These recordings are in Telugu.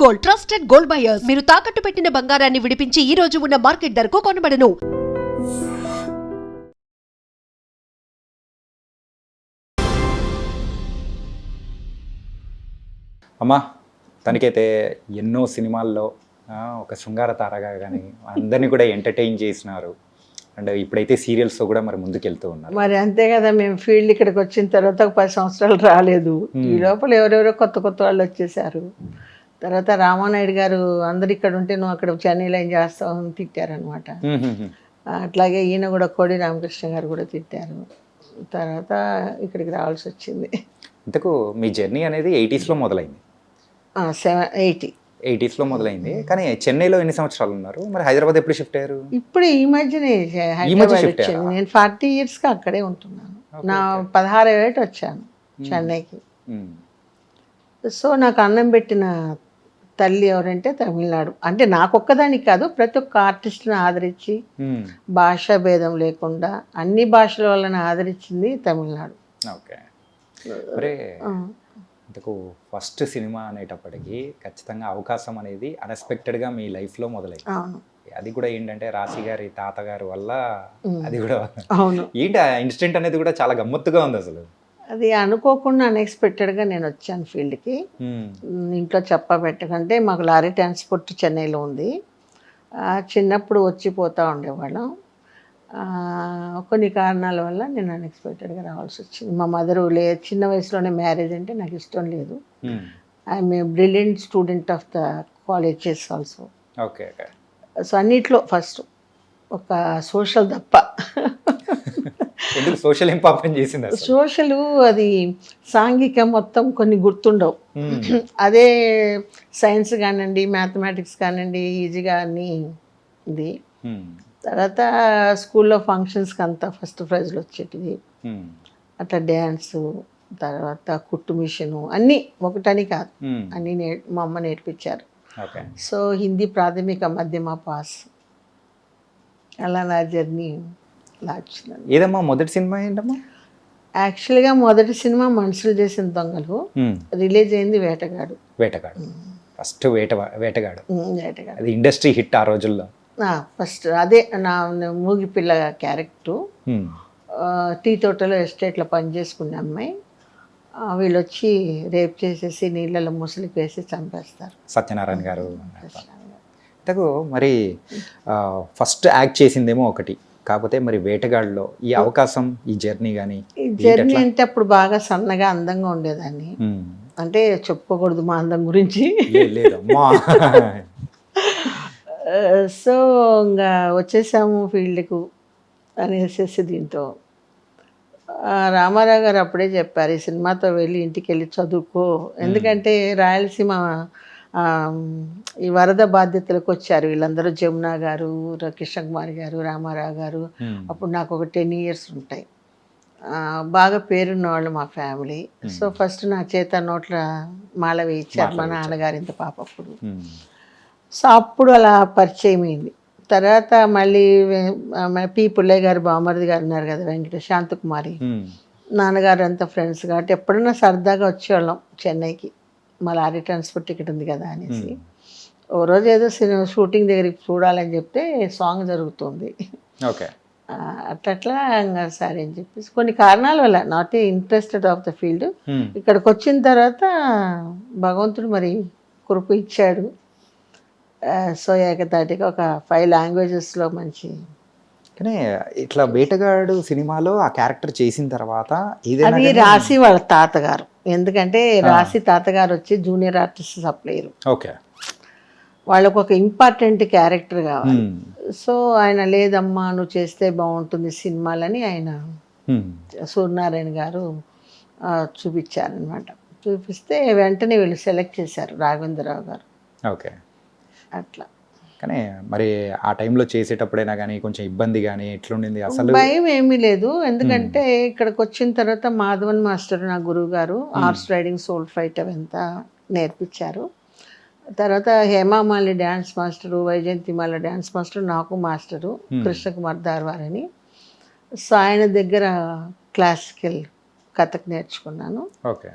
Gold, trusted gold buyers. మీరు తాకట్టు పెట్టిన బంగారాన్ని విడిపించి ఈ రోజు ఉన్న మార్కెట్ ధరకు కొనబడను. అమ్మా తనకైతే ఎన్నో సినిమాల్లో ఒక శృంగార తారగా కానీ అందరినీ కూడా ఎంటర్టైన్ చేసినారు. అండ్ ఇప్పుడైతే సీరియల్స్తో కూడా మరి ముందుకెళ్తూ ఉన్నారు. మరి అంతే కదా, మేము ఫీల్డ్ ఇక్కడికి వచ్చిన తర్వాత ఒక 10 సంవత్సరాలు రాలేదు. ఈ లోపల ఎవరెవరో కొత్త కొత్త వాళ్ళు వచ్చేసారు. తర్వాత రామానాయుడు గారు అందరు ఇక్కడ ఉంటే నువ్వు అక్కడ చెన్నైలో ఏం చేస్తావు అని తిట్టారనమాట. అట్లాగే ఈయన కూడా కోడి రామకృష్ణ గారు కూడా తిట్టారు. తర్వాత ఇక్కడికి రావాల్సి వచ్చింది. ఇంతకు మీ జర్నీ అనేది 80s మొదలైంది. 80s మొదలైంది. కానీ చెన్నైలో ఎన్ని సంవత్సరాలు ఉన్నారు? మరి హైదరాబాద్ ఎప్పుడు షిఫ్ట్ అయ్యారు? ఇప్పుడు ఈ మధ్యనే హైదరాబాద్ వచ్చాను. నేను 40 yearsగా అక్కడే ఉంటున్నాను. నా 16వ ఏట వచ్చాను చెన్నైకి. సో నాకు అన్నం పెట్టిన తల్లి ఎవరంటే తమిళనాడు. అంటే నాకొక్కదానికి కాదు, ప్రతి ఒక్క ఆర్టిస్ట్ని ఆదరించి భాషా భేదం లేకుండా అన్ని భాషల వలన ఆదరించింది తమిళనాడు. ఓకే. మరి ఇంతకు ఫస్ట్ సినిమా అనేటప్పటికీ ఖచ్చితంగా అవకాశం అనేది అన్ఎక్స్పెక్టెడ్గా మీ లైఫ్లో మొదలైంది. అది కూడా ఏంటంటే రాశి గారి తాతగారి వల్ల అది కూడా ఏంటి ఆ ఇన్సిడెంట్ అనేది కూడా చాలా గమ్మత్తుగా ఉంది అసలు. అది అనుకోకుండా అన్ఎక్స్పెక్టెడ్గా నేను వచ్చాను ఫీల్డ్కి. ఇంట్లో చెప్పబెట్టకంటే మాకు లారీ ట్రాన్స్పోర్ట్ చెన్నైలో ఉంది. చిన్నప్పుడు వచ్చిపోతూ ఉండేవాళ్ళం. కొన్ని కారణాల వల్ల నేను అన్ఎక్స్పెక్టెడ్గా రావాల్సి వచ్చింది. మా మదరు చిన్న వయసులోనే మ్యారేజ్ అంటే నాకు ఇష్టం లేదు. I'm a brilliant student of the colleges also. Okay. So అన్నిట్లో ఫస్ట్ ఒక సోషల్ తప్ప. సోషల్ ఇంపార్టెంట్ చేసింది. సోషల్ అది సాంఘిక మొత్తం కొన్ని గుర్తుండవు. అదే సైన్స్ కానివ్వండి, మ్యాథమెటిక్స్ కానివ్వండి ఈజీగా అన్నీ ఇది. తర్వాత స్కూల్లో ఫంక్షన్స్కి అంతా ఫస్ట్ ప్రైజ్లు వచ్చేటివి. అట్లా డ్యాన్సు, తర్వాత కుట్టు మిషను అన్నీ ఒకటని కాదు, అన్నీ మా అమ్మ నేర్పించారు. సో హిందీ ప్రాథమిక మధ్యమ పాస్. అలా నా జర్నీ అలా వచ్చింది. ఏదమ్మా మొదటి సినిమా ఏంటమ్మా? యాక్చువల్గా మొదటి సినిమా మనుషులు చేసిన దొంగలు, రిలీజ్ అయింది వేటగాడు. ఫస్ట్ వేటగాడు. అది ఇండస్ట్రీ హిట్ ఆ రోజుల్లో. ఫస్ట్ అదే నా మూగి పిల్ల క్యారెక్టరు. టీ తోటలో ఎస్టేట్లో పనిచేసుకునే అమ్మాయి. వీళ్ళు వచ్చి రేప్ చేసేసి నీళ్ళలో ముసలికి వేసి చంపేస్తారు. సత్యనారాయణ గారు. మరి ఫస్ట్ యాక్ట్ చేసిందేమో ఒకటి, కాకపోతే మరి వేటగాడిలో ఈ అవకాశం, ఈ జర్నీ కానీ. ఈ జర్నీ అంటే అప్పుడు బాగా సన్నగా అందంగా ఉండేదాన్ని. అంటే చెప్పుకోకూడదు మా అందం గురించి. సో ఇంకా వచ్చేసాము ఫీల్డ్కు అనేసి దీంతో రామారావు గారు అప్పుడే చెప్పారు, ఈ సినిమాతో వెళ్ళి ఇంటికి వెళ్ళి చదువుకో. ఎందుకంటే రాయలసీమ ఈ వరద బాధ్యతలకు వచ్చారు వీళ్ళందరూ. జమున గారు, కృష్ణ కుమార్ గారు, రామారావు గారు. అప్పుడు నాకు ఒక 10 years ఉంటాయి. బాగా పేరున్న వాళ్ళు మా ఫ్యామిలీ. సో ఫస్ట్ నా చేత నోట్ల మాల వేయించారు మా నాన్నగారు ఇంత పాప అప్పుడు. సో అప్పుడు అలా పరిచయం అయింది. తర్వాత మళ్ళీ పి పుల్లయ్య గారు బామర్ది గారు ఉన్నారు కదా, వెంకట శాంతకుమారి నాన్నగారు అంతా ఫ్రెండ్స్ కాబట్టి ఎప్పుడైనా సరదాగా వచ్చేవాళ్ళం చెన్నైకి. మా లారీ ట్రాన్స్పోర్ట్ టికెట్ ఉంది కదా అనేసి. ఓ రోజు ఏదో సినిమా షూటింగ్ దగ్గరికి చూడాలని చెప్తే సాంగ్ జరుగుతుంది. అట్లా ఇంకా సరే అని చెప్పేసి కొన్ని కారణాల వల్ల not interested of the field. ఇక్కడికి వచ్చిన తర్వాత భగవంతుడు మరి కృప ఇచ్చాడు. సో ఏకతాటిగా ఒక 5 languagesలో మంచి. కానీ ఇట్లా వేటగాడు సినిమాలో ఆ క్యారెక్టర్ చేసిన తర్వాత అది రాశి వాళ్ళ తాతగారు. ఎందుకంటే రాశి తాతగారు వచ్చి జూనియర్ ఆర్టిస్ట్ సప్లైయర్. ఓకే. వాళ్ళకు ఒక ఇంపార్టెంట్ క్యారెక్టర్ కావాలి. సో ఆయన లేదమ్మా నువ్వు చేస్తే బాగుంటుంది సినిమాలని ఆయన సూర్యనారాయణ గారు చూపించారనమాట. చూపిస్తే వెంటనే వీళ్ళు సెలెక్ట్ చేశారు రాఘవేంద్రరావు గారు. ఓకే. అట్లా. కానీ మరి ఆ టైంలో చేసేటప్పుడైనా కానీ కొంచెం ఇబ్బంది కానీ ఎట్లుండింది? అసలు భయం ఏమీ లేదు. ఎందుకంటే ఇక్కడికి వచ్చిన తర్వాత మాధవన్ మాస్టర్ నా గురువు గారు హార్స్ రైడింగ్, సోల్ ఫైట్ అవంతా నేర్పించారు. తర్వాత Hema Malini dance master, Vyjayanthimala dance master, నాకు మాస్టరు కృష్ణకుమార్ దార్వార్ అని. సో ఆయన దగ్గర క్లాసికల్ కథక్ నేర్చుకున్నాను. Okay.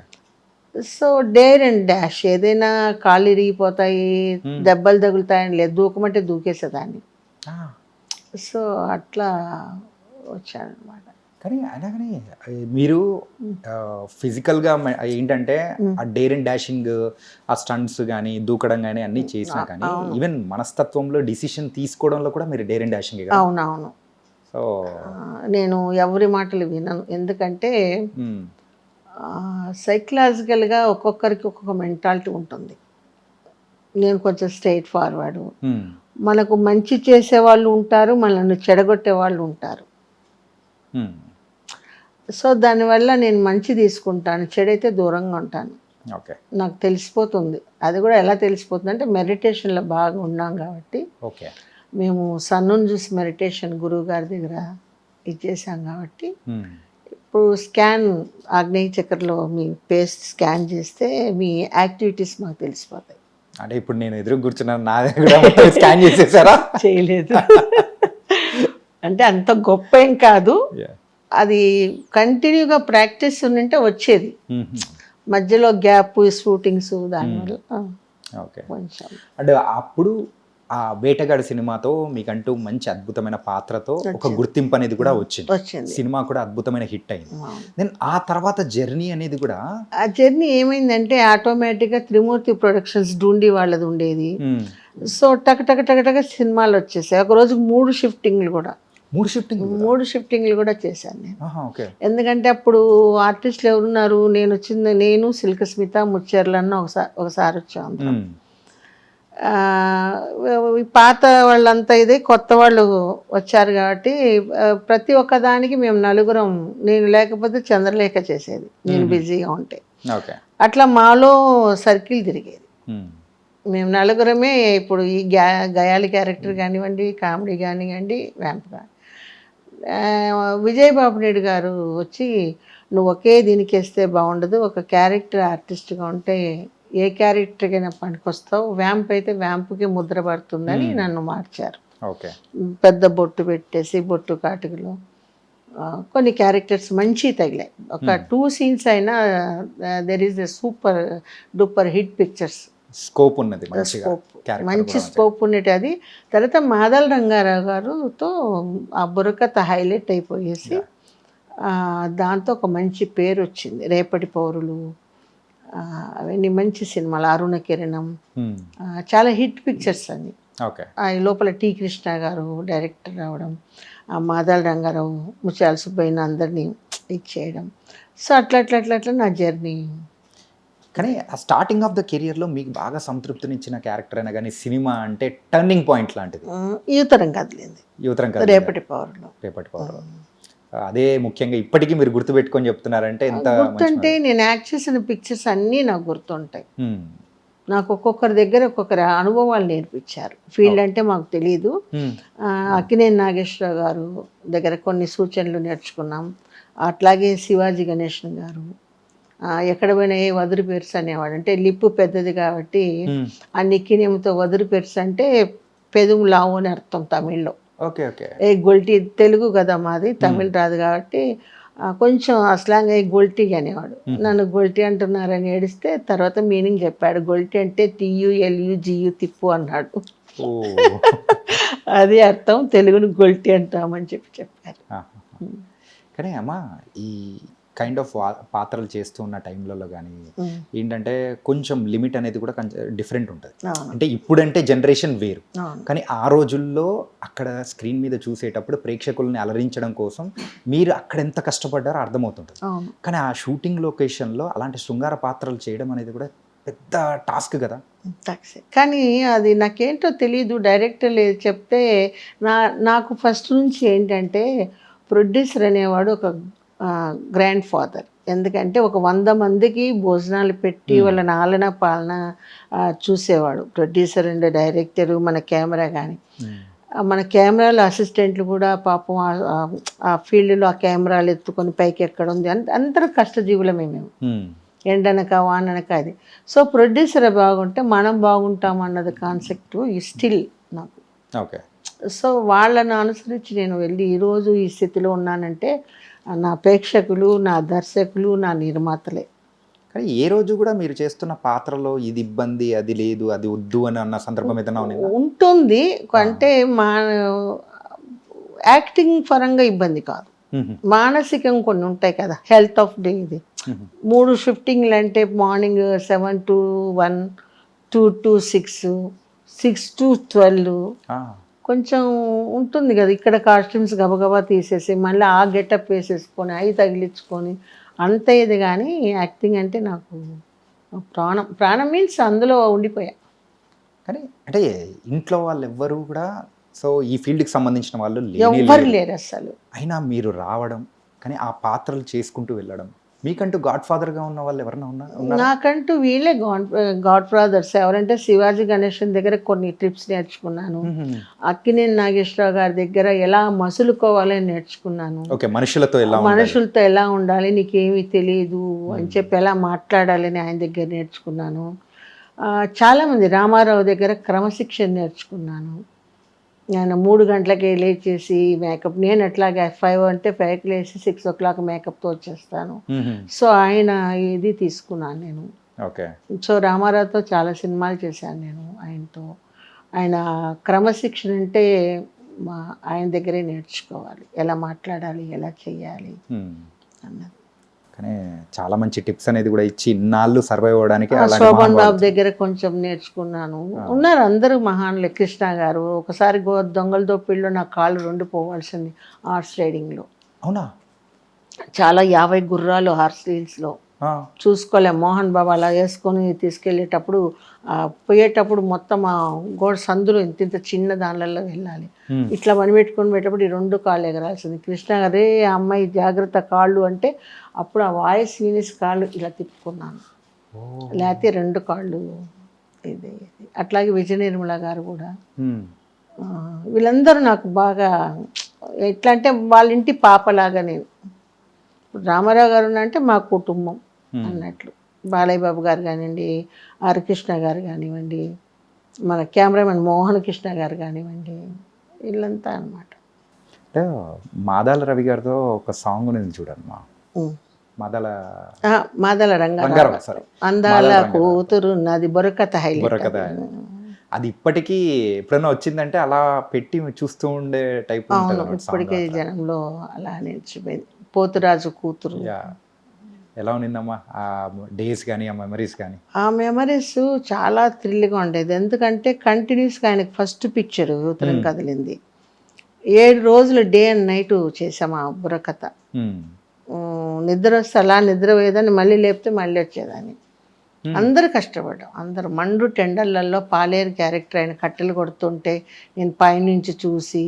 So dare and dash, ఏదైనా కాళ్ళు ఇరిగిపోతాయి, దెబ్బలు తగులుతాయని లేదు, దూకమంటే దూకేసేదాన్ని. సో అట్లా వచ్చానమాట. కానీ అయినా కానీ మీరు ఫిజికల్గా ఏంటంటే ఆ డేర్ అండ్ డాషింగ్, ఆ స్టంట్స్ కానీ దూకడం కానీ అన్నీ చేసినా కానీ ఈవెన్ మనస్తత్వంలో డిసిషన్ తీసుకోవడంలో కూడా మీరు డేర్ అండ్ డాషింగ్. అవునవును. సో నేను ఎవరి మాటలు వినను, ఎందుకంటే సైకలాజికల్గా ఒక్కొక్కరికి ఒక్కొక్క మెంటాలిటీ ఉంటుంది. నేను కొంచెం స్ట్రైట్ ఫార్వర్డ్, మనకు మంచి చేసే వాళ్ళు ఉంటారు, మనల్ని చెడగొట్టే వాళ్ళు ఉంటారు. సో దానివల్ల నేను మంచి తీసుకుంటాను, చెడైతే దూరంగా ఉంటాను. ఓకే, నాకు తెలిసిపోతుంది. అది కూడా ఎలా తెలిసిపోతుంది అంటే మెడిటేషన్లో బాగా ఉన్నాం కాబట్టి. ఓకే, మేము సన్నును చూసి మెడిటేషన్ గురువు గారి దగ్గర ఇచ్చేసాం కాబట్టి ఇప్పుడు స్కాన్ ఆగ్నేయ చక్రలో మీ పేస్ట్ స్కాన్ చేస్తే మీ యాక్టివిటీస్ మాకు తెలిసిపోతాయి. అంటే ఇప్పుడు నేను ఎదురు కూర్చున్నాను, నా దగ్గర స్కాన్ చేసేసారా? చేయలేదు. అంటే అంత గొప్ప ఏం కాదు, అది కంటిన్యూగా ప్రాక్టీస్ ఉంటే వచ్చేది. మధ్యలో గ్యాప్, షూటింగ్స్, దానివల్ల ఓకే. కొంచెం. అంటే అప్పుడు ఆ వేటగాడు సినిమాతో మీకంటూ మంచి అద్భుతమైన పాత్రతో ఒక గుర్తింపు అనేది కూడా వచ్చింది. సినిమా కూడా అద్భుతమైన హిట్ అయింది. దెన్ ఆ తర్వాత జర్నీ అనేది కూడా, ఆ జర్నీ ఏమైందంటే ఆటోమేటిక్గా త్రిమూర్తి ప్రొడక్షన్స్ డూండి వాళ్ళది ఉండేది. సో టక్ టక్ టక్ టక్ సినిమాలు వచ్చేసాయి. ఒక రోజు 3 షిఫ్టింగ్లు కూడా, 3 షిఫ్టింగ్లు కూడా చేశాను నేను. ఎందుకంటే అప్పుడు ఆర్టిస్టులు ఎవరున్నారు, నేను సిల్క్ స్మిత, ముచ్చెర్లన్న ఒకసారి వచ్చాము. పాత వాళ్ళంతా ఇదే, కొత్త వాళ్ళు వచ్చారు కాబట్టి ప్రతి ఒక్క దానికి మేము నలుగురం, నేను లేకపోతే చంద్రలేఖ చేసేది, నేను బిజీగా ఉంటే. అట్లా మాలో సర్కిల్ తిరిగేది. మేము నలుగురమే. ఇప్పుడు ఈ గయాలి క్యారెక్టర్ కానివ్వండి, కామెడీ కానివ్వండి, వ్యాంప్ కానీ. విజయబాబు నాయుడు గారు వచ్చి, నువ్వు ఒకే దీనికి వేస్తే బాగుండదు, ఒక క్యారెక్టర్ ఆర్టిస్ట్గా ఉంటే ఏ క్యారెక్టర్కైనా పనికొస్తావు, వ్యాంప్ అయితే వ్యాంప్కి ముద్ర పడుతుందని నన్ను మార్చారు. పెద్ద బొట్టు పెట్టేసి, బొట్టు కాటుకలో కొన్ని క్యారెక్టర్స్ మంచి తగిలాయి. ఒక 2 సీన్స్ అయినా there is a super duper hit pictures. Scope ఉన్నది, మంచి స్కోప్ ఉన్నట్టు. అది తర్వాత మాదల రంగారావు గారుతో ఆ బుర్రకథ హైలైట్ అయిపోయేసి దాంతో ఒక మంచి పేరు వచ్చింది. రేపటి పౌరులు, అవన్నీ మంచి సినిమాలు, అరుణ కిరణం, చాలా హిట్ పిక్చర్స్ అన్ని. ఈ లోపల టి కృష్ణ గారు డైరెక్టర్ రావడం, మాదల రంగారావు, ముత్యాల సుబ్బయ్య అందరినీ ఇచ్చేయడం. సో అట్లా అట్లా అట్లా అట్లా నా జర్నీ. కానీ ఆ స్టార్టింగ్ ఆఫ్ ద కెరియర్లో మీకు బాగా సంతృప్తినిచ్చిన క్యారెక్టర్ అయినా కానీ సినిమా అంటే టర్నింగ్ పాయింట్ లాంటిది యువతరం కదిలింది. రేపటి పౌరులు అదే ముఖ్యంగా ఇప్పటికీ మీరు గుర్తుపెట్టుకొని చెప్తున్నారంటే ఎంత గుర్తుంటే, నేను యాక్ట్ చేసిన పిక్చర్స్ అన్నీ నాకు గుర్తుంటాయి. నాకు ఒక్కొక్కరి దగ్గర ఒక్కొక్కరి అనుభవాలు నేర్పించారు. ఫీల్డ్ అంటే మాకు తెలియదు. అక్కినేని నాగేశ్వరరావు గారు దగ్గర కొన్ని సూచనలు నేర్చుకున్నాం. అట్లాగే శివాజీ గణేషన్ గారు, ఎక్కడ పోయినా ఏ వదురు పెరుసు అనేవాడు. అంటే లిప్పు పెద్దది కాబట్టి ఆ నిక్కినేమితో వదురు పెరుసు అంటే పెదుము లావు అని అర్థం తమిళ్లో. ఏ గొల్టీ, తెలుగు కదా మాది, తమిళ్ రాదు కాబట్టి కొంచెం అసలాంగా గొల్టీ అనేవాడు. నన్ను గొల్టీ అంటున్నారని ఏడిస్తే తర్వాత మీనింగ్ చెప్పాడు. గొల్టీ అంటే TULUGU తిప్పు అన్నాడు. అది అర్థం, తెలుగును గొల్టీ అంటామని చెప్పారు. కానీ అమ్మా, ఈ కైండ్ ఆఫ్ పాత్రలు చేస్తూ ఉన్న టైంలలో కానీ ఏంటంటే కొంచెం లిమిట్ అనేది కూడా డిఫరెంట్ ఉంటుంది. అంటే ఇప్పుడంటే జనరేషన్ వేరు, కానీ ఆ రోజుల్లో అక్కడ స్క్రీన్ మీద చూసేటప్పుడు ప్రేక్షకుల్ని అలరించడం కోసం మీరు అక్కడ ఎంత కష్టపడ్డారో అర్థమవుతుంటుంది. కానీ ఆ షూటింగ్ లొకేషన్లో అలాంటి శృంగార పాత్రలు చేయడం అనేది కూడా పెద్ద టాస్క్ కదా. కానీ అది నాకేంటో తెలియదు, డైరెక్టర్ లేదు చెప్తే. నాకు ఫస్ట్ నుంచి ఏంటంటే ప్రొడ్యూసర్ అనేవాడు ఒక గ్రాండ్ ఫాదర్. ఎందుకంటే ఒక 100 మందికి భోజనాలు పెట్టి వాళ్ళ నాలన పాలన చూసేవాడు ప్రొడ్యూసర్ అండ్ డైరెక్టరు. మన కెమెరా కానీ, మన కెమెరాలో అసిస్టెంట్లు కూడా పాపం ఆ ఫీల్డ్లో ఆ కెమెరాలు ఎత్తుకొని పైకి ఎక్కడం, అందరూ కష్టజీవులమే మేము, ఎండనక వాననక. అది సో ప్రొడ్యూసర్ బాగుంటే మనం బాగుంటాం అన్నది కాన్సెప్ట్ స్టిల్ నాకు. సో వాళ్ళను అనుసరించి నేను వెళ్ళి ఈరోజు ఈ స్థితిలో ఉన్నానంటే నా ప్రేక్షకులు, నా దర్శకులు, నా నిర్మాతలే. కానీ ఏ రోజు కూడా మీరు చేస్తున్న పాత్రలో ఇది ఇబ్బంది, అది లేదు, అది వద్దు అని అన్న సందర్భం ఏదైనా ఉన్నదా? ఉంటుంది. అంటే మా యాక్టింగ్ పరంగా ఇబ్బంది కాదు, మానసికంగా కొన్ని ఉంటాయి కదా, హెల్త్ ఆఫ్ డే ఇది 3 షిఫ్టింగ్లు అంటే మార్నింగ్ 7 to 1, 2 to 6, 6 to 12 కొంచెం ఉంటుంది కదా. ఇక్కడ కాస్ట్యూమ్స్ గబగబా తీసేసి మళ్ళీ ఆ గెటప్ వేసేసుకొని అవి తగిలించుకొని అంత ఇది. కానీ యాక్టింగ్ అంటే నాకు ప్రాణం. ప్రాణం మీన్స్ అందులో ఉండిపోయా. కానీ అంటే ఇంట్లో వాళ్ళు ఎవ్వరు కూడా సో ఈ ఫీల్డ్కి సంబంధించిన వాళ్ళు ఎవ్వరు లేరు అసలు. అయినా మీరు రావడం, కానీ ఆ పాత్రలు చేసుకుంటూ వెళ్ళడం, మీకంటూ గాడ్ ఫాదర్గా ఉన్న వాళ్ళు ఎవరైనా ఉన్నారు? నాకంటూ వీళ్ళే గాడ్ ఫాదర్స్. ఎవరంటే శివాజీ గణేశన్ దగ్గర కొన్ని ట్రిప్స్ నేర్చుకున్నాను. అక్కినేని నాగేశ్వరరావు గారి దగ్గర ఎలా మసులుకోవాలని నేర్చుకున్నాను. ఓకే, మనుషులతో ఎలా ఉండాలి, నీకేమీ తెలియదు అని చెప్పి ఎలా మాట్లాడాలని ఆయన దగ్గర నేర్చుకున్నాను. చాలామంది రామారావు దగ్గర క్రమశిక్షణ నేర్చుకున్నాను. నేను 3 గంటలకే లేచేసి మేకప్, నేను ఎట్లాగే 5 అంటే 5కి లేచి 6 o'clock మేకప్తో వచ్చేస్తాను. సో ఆయన ఇది తీసుకున్నాను నేను. ఓకే. సో రామారావుతో చాలా సినిమాలు చేశాను నేను ఆయనతో. ఆయన క్రమశిక్షణ అంటే ఆయన దగ్గరే నేర్చుకోవాలి, ఎలా మాట్లాడాలి, ఎలా చెయ్యాలి అన్నది. కానీ చాలా మంచి టిప్స్ అనేది కూడా ఇచ్చి ఇన్నాళ్ళు సర్వైవ్ అవ్వడానికి శోభన్ బాబు దగ్గర కొంచెం నేర్చుకున్నాను. ఉన్నారు అందరూ మహానులే. కృష్ణ గారు ఒకసారి దొంగల దోపిడిలో నా కాళ్ళు 2 పోవాల్సింది హార్స్ రైడింగ్లో. అవునా? చాలా 50 గుర్రాలు హార్స్ రీల్స్లో చూసుకోలే. మోహన్ బాబు అలా వేసుకొని తీసుకెళ్ళేటప్పుడు పోయేటప్పుడు మొత్తం ఆ గోడ సందులు ఇంత చిన్న దానిలలో వెళ్ళాలి. ఇట్లా పని పెట్టుకొని పోయేటప్పుడు ఈ 2 కాళ్ళు ఎగరాల్సింది. కృష్ణ గారే అమ్మాయి జాగ్రత్త కాళ్ళు అంటే అప్పుడు ఆ వాయిస్ వినేసి కాళ్ళు ఇలా తిప్పుకున్నాను, లేకపోతే 2 కాళ్ళు ఇది. అట్లాగే విజయ నిర్మల గారు కూడా. వీళ్ళందరూ నాకు బాగా ఎట్లా అంటే వాళ్ళ ఇంటి పాపలాగా. నేను రామారావు గారు అంటే మా కుటుంబం అన్నట్లు. బాలయ్య బాబు గారు కానివ్వండి, ఆర్ కృష్ణ గారు కానివ్వండి, మన కెమెరామెన్ మోహన్ కృష్ణ గారు కానివ్వండి, వీళ్ళంతా అన్నమాట. అంటే మాదాల రవి గారితో ఒక సాంగ్ ఉంది చూడండి, మాదల రంగారావు అందాల కూతురు నాది బొరకథ హైలైట్. అది ఇప్పటికీ ఎప్పుడైనా వచ్చిందంటే అలా పెట్టి చూస్తూ ఉండే టైప్. అవును, ఇప్పటికే జనంలో అలా నిలిచిపోయింది. పోతురాజు కూతురు ఎలా ఉన్నిందమ్మా ఆ డేస్ కానీ, ఆ మెమరీస్ కానీ? ఆ మెమరీస్ చాలా థ్రిల్గా ఉండేది. ఎందుకంటే కంటిన్యూస్గా ఆయనకు ఫస్ట్ పిక్చర్ ఉత్తరం కదిలింది. 7 రోజులు డే అండ్ నైట్ చేసాము ఆ బుర్రకథ. నిద్ర వస్తే అలా నిద్రపోయేదాన్ని, మళ్ళీ లేపితే మళ్ళీ వచ్చేదాన్ని. అందరూ కష్టపడ్డాం. అందరూ మండు టెండర్లలో పాలేరు క్యారెక్టర్ ఆయన కట్టెలు కొడుతుంటే నేను పైనుంచి చూసి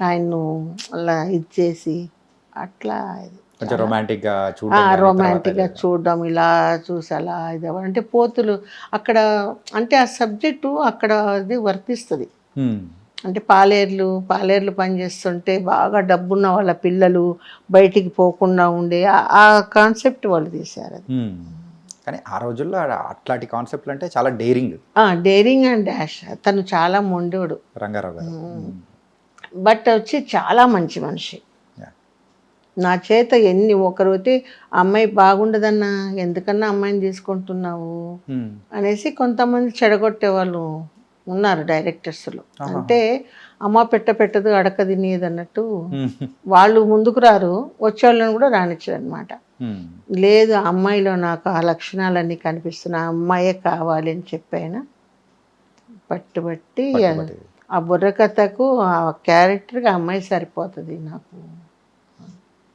ఆయన్ను అలా ఇది చేసి అట్లా రొమాంటిక్గా చూడడం, ఇలా చూసి అలా ఇది అంటే పోతులు అక్కడ అంటే ఆ సబ్జెక్టు అక్కడ అది వర్తిస్తుంది. అంటే పాలేర్లు పనిచేస్తుంటే బాగా డబ్బున్న వాళ్ళ పిల్లలు బయటికి పోకుండా ఉండే ఆ కాన్సెప్ట్ వాళ్ళు తీశారు. అది కానీ ఆ రోజుల్లో అట్లాంటి కాన్సెప్ట్లు అంటే చాలా డేరింగ్ అండ్ డాష్. తను చాలా మొండోడు రంగారావు గారు. బట్ వచ్చి చాలా మంచి మనిషి. నా చేత ఒకరు అయితే అమ్మాయి బాగుండదన్నా, ఎందుకన్నా అమ్మాయిని తీసుకుంటున్నావు అనేసి కొంతమంది చెడగొట్టే వాళ్ళు ఉన్నారు డైరెక్టర్స్లో. అంటే అమ్మ పెట్టదు అడక తినేది అన్నట్టు వాళ్ళు ముందుకు రారు, వచ్చేవాళ్ళని కూడా రానిచ్చారు అనమాట. లేదు అమ్మాయిలో నాకు ఆ లక్షణాలన్నీ కనిపిస్తున్నా, అమ్మాయే కావాలి అని చెప్పాను. పట్టుబట్టి ఆ బుర్రకథకు ఆ క్యారెక్టర్కి అమ్మాయి సరిపోతుంది నాకు.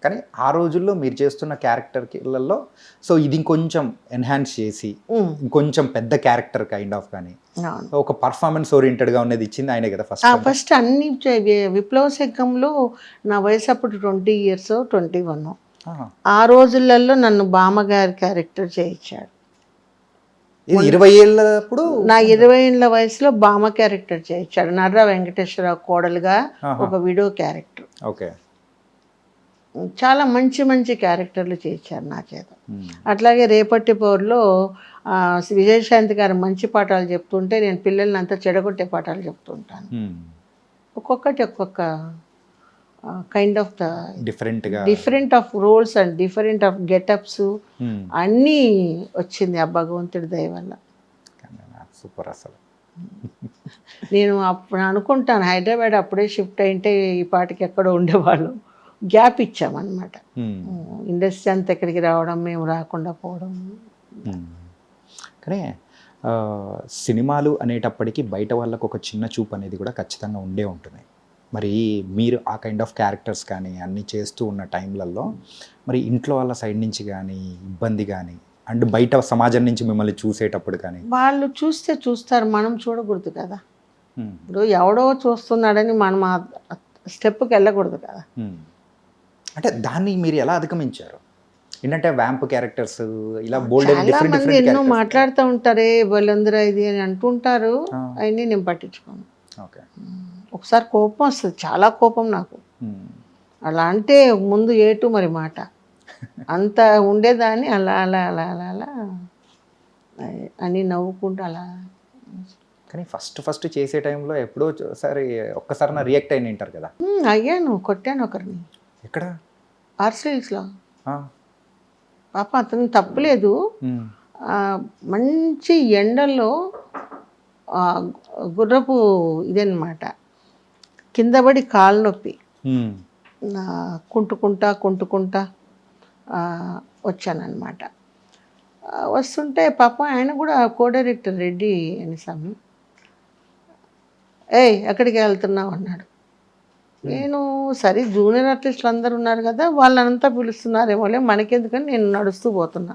కానీ ఆ రోజుల్లో మీరు చేస్తున్న క్యారెక్టర్లలో సో ఇది ఇంకొంచెం ఎన్హాన్స్ చేసి ఇంకొంచెం పెద్ద క్యారెక్టర్ కైండ్ ఆఫ్ కానీ ఒక పర్ఫార్మెన్స్ ఓరియంటెడ్గా ఉన్నది ఇచ్చింది ఆయనే కదా ఫస్ట్ అన్ని. విప్లవ శకంలో నా వయసు అప్పుడు 20 years 21. ఆ రోజులలో నన్ను బామ్మగారి క్యారెక్టర్ చేయించాడు. 20 ఏళ్ళప్పుడు నా 20 ఏళ్ళ వయసులో బామ్మ క్యారెక్టర్ చేయించాడు. నర్రా వెంకటేశ్వరరావు కోడలుగా ఒక విడో క్యారెక్టర్. ఓకే. చాలా మంచి క్యారెక్టర్లు చేయించారు నా చేత. అట్లాగే రేపటి పౌర్లో విజయశాంతి గారు మంచి పాఠాలు చెప్తుంటే నేను పిల్లల్ని అంతా చెడగొట్టే పాఠాలు చెప్తుంటాను. ఒక్కొక్కటి ఒక్కొక్క కైండ్ ఆఫ్ ద డిఫరెంట్గా different of roles and different of getups అన్నీ వచ్చింది ఆ భగవంతుడి దయ వల్ల. సూపర్ అసలు. నేను అప్పుడు అనుకుంటాను హైదరాబాద్ అప్పుడే షిఫ్ట్ అయింటే ఈ పాటికి ఎక్కడో ఉండేవాళ్ళం. గ్యాప్ ఇచ్చామన్నమాట. ఇండస్ట్రీ అంతా ఎక్కడికి రావడం, మేము రాకుండా పోవడం. కానీ సినిమాలు అనేటప్పటికీ బయట వాళ్ళకు ఒక చిన్న చూపు అనేది కూడా ఖచ్చితంగా ఉండే ఉంటుంది. మరి మీరు ఆ కైండ్ ఆఫ్ క్యారెక్టర్స్ కానీ అన్నీ చేస్తూ ఉన్న టైంలలో మరి ఇంట్లో వాళ్ళ సైడ్ నుంచి కానీ ఇబ్బంది కానీ అండ్ బయట సమాజం నుంచి మిమ్మల్ని చూసేటప్పుడు కానీ? వాళ్ళు చూస్తే చూస్తారు, మనం చూడకూడదు కదా. ఇప్పుడు ఎవడో చూస్తున్నాడని మనం ఆ స్టెప్కి వెళ్ళకూడదు కదా. అంటే దాన్ని మీరు ఎలా అధిగమించారు? ఏంటంటే వ్యాంప్ క్యారెక్టర్స్ ఇలా బోల్డ్ చాలా మంది ఎన్నో మాట్లాడుతూ ఉంటారే వాళ్ళందరూ ఇది అని అంటుంటారు, అవన్నీ నేను పట్టించుకోను. ఓకే. ఒకసారి కోపం వస్తుంది, చాలా కోపం నాకు. అలా అంటే ముందు ఏటు మరి మాట అంత ఉండేదాన్ని. అలా అలా అలా అలా అలా అని నవ్వుకుంటూ అలా. కానీ ఫస్ట్ చేసే టైంలో ఎప్పుడో ఒక్కసారి రియాక్ట్ అయిన ఉంటారు కదా? అయ్యాను, కొట్టాను ఒకరిని. ఎక్కడ? ఆర్సిల్స్లో. పాప అతను తప్పులేదు. మంచి ఎండల్లో గుర్రపు ఇదన్నమాట, కింద పడి కాలు నొప్పి కుంటుకుంటా వచ్చానన్నమాట. వస్తుంటే పాపం ఆయన కూడా కో డైరెక్టర్ రెడ్డి అని స్వామి, ఎక్కడికి వెళ్తున్నావు అన్నాడు. నేను సరే జూనియర్ ఆర్టిస్టులు అందరు ఉన్నారు కదా, వాళ్ళంతా పిలుస్తున్నారేమోలే మనకెందుకని నేను నడుస్తూ పోతున్నా.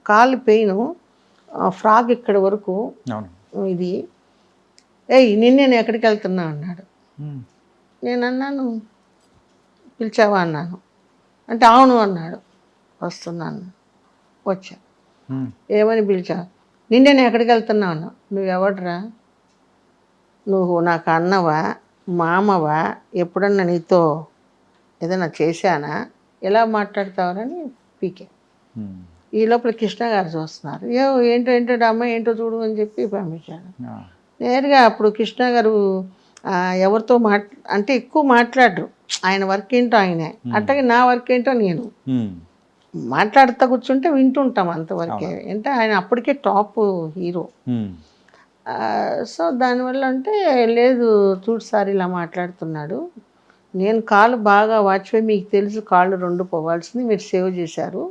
కాలు పెయిన్, ఫ్రాక్ ఇక్కడ వరకు ఇది. నిన్నే ఎక్కడికి వెళ్తున్నా అన్నాడు. నేను అన్నాను పిలిచావా అన్నాను. అంటే అవును అన్నాడు. వస్తున్నాను. వచ్చా. ఏమని పిలిచా? నిన్నే ఎక్కడికి వెళ్తున్నావు అన్నా. నువ్వెవడరా? నువ్వు నాకు అన్నవా, మామవా, ఎప్పుడన్నా నీతో ఏదైనా చేశానా, ఎలా మాట్లాడతావని పీకే. ఈ లోపల కృష్ణ గారు చూస్తున్నారు. ఏంటో అమ్మాయి ఏంటో చూడు అని చెప్పి పంపించాను. నేరుగా అప్పుడు కృష్ణ గారు ఎవరితో అంటే ఎక్కువ మాట్లాడరు, ఆయన వర్క్ ఏంటో ఆయనే, అట్లాగే నా వర్క్ ఏంటో నేను మాట్లాడుతూ కూర్చుంటే వింటుంటాం అంతవరకే. అంటే ఆయన అప్పటికే టాప్ హీరో. సో దానివల్ల అంటే లేదు చూడు సార్ ఇలా మాట్లాడుతున్నాడు, నేను కాళ్ళు బాగా వాచిపోయి మీకు తెలుసు కాళ్ళు 2 పోవాల్సింది, మీరు సేవ్ చేశారు.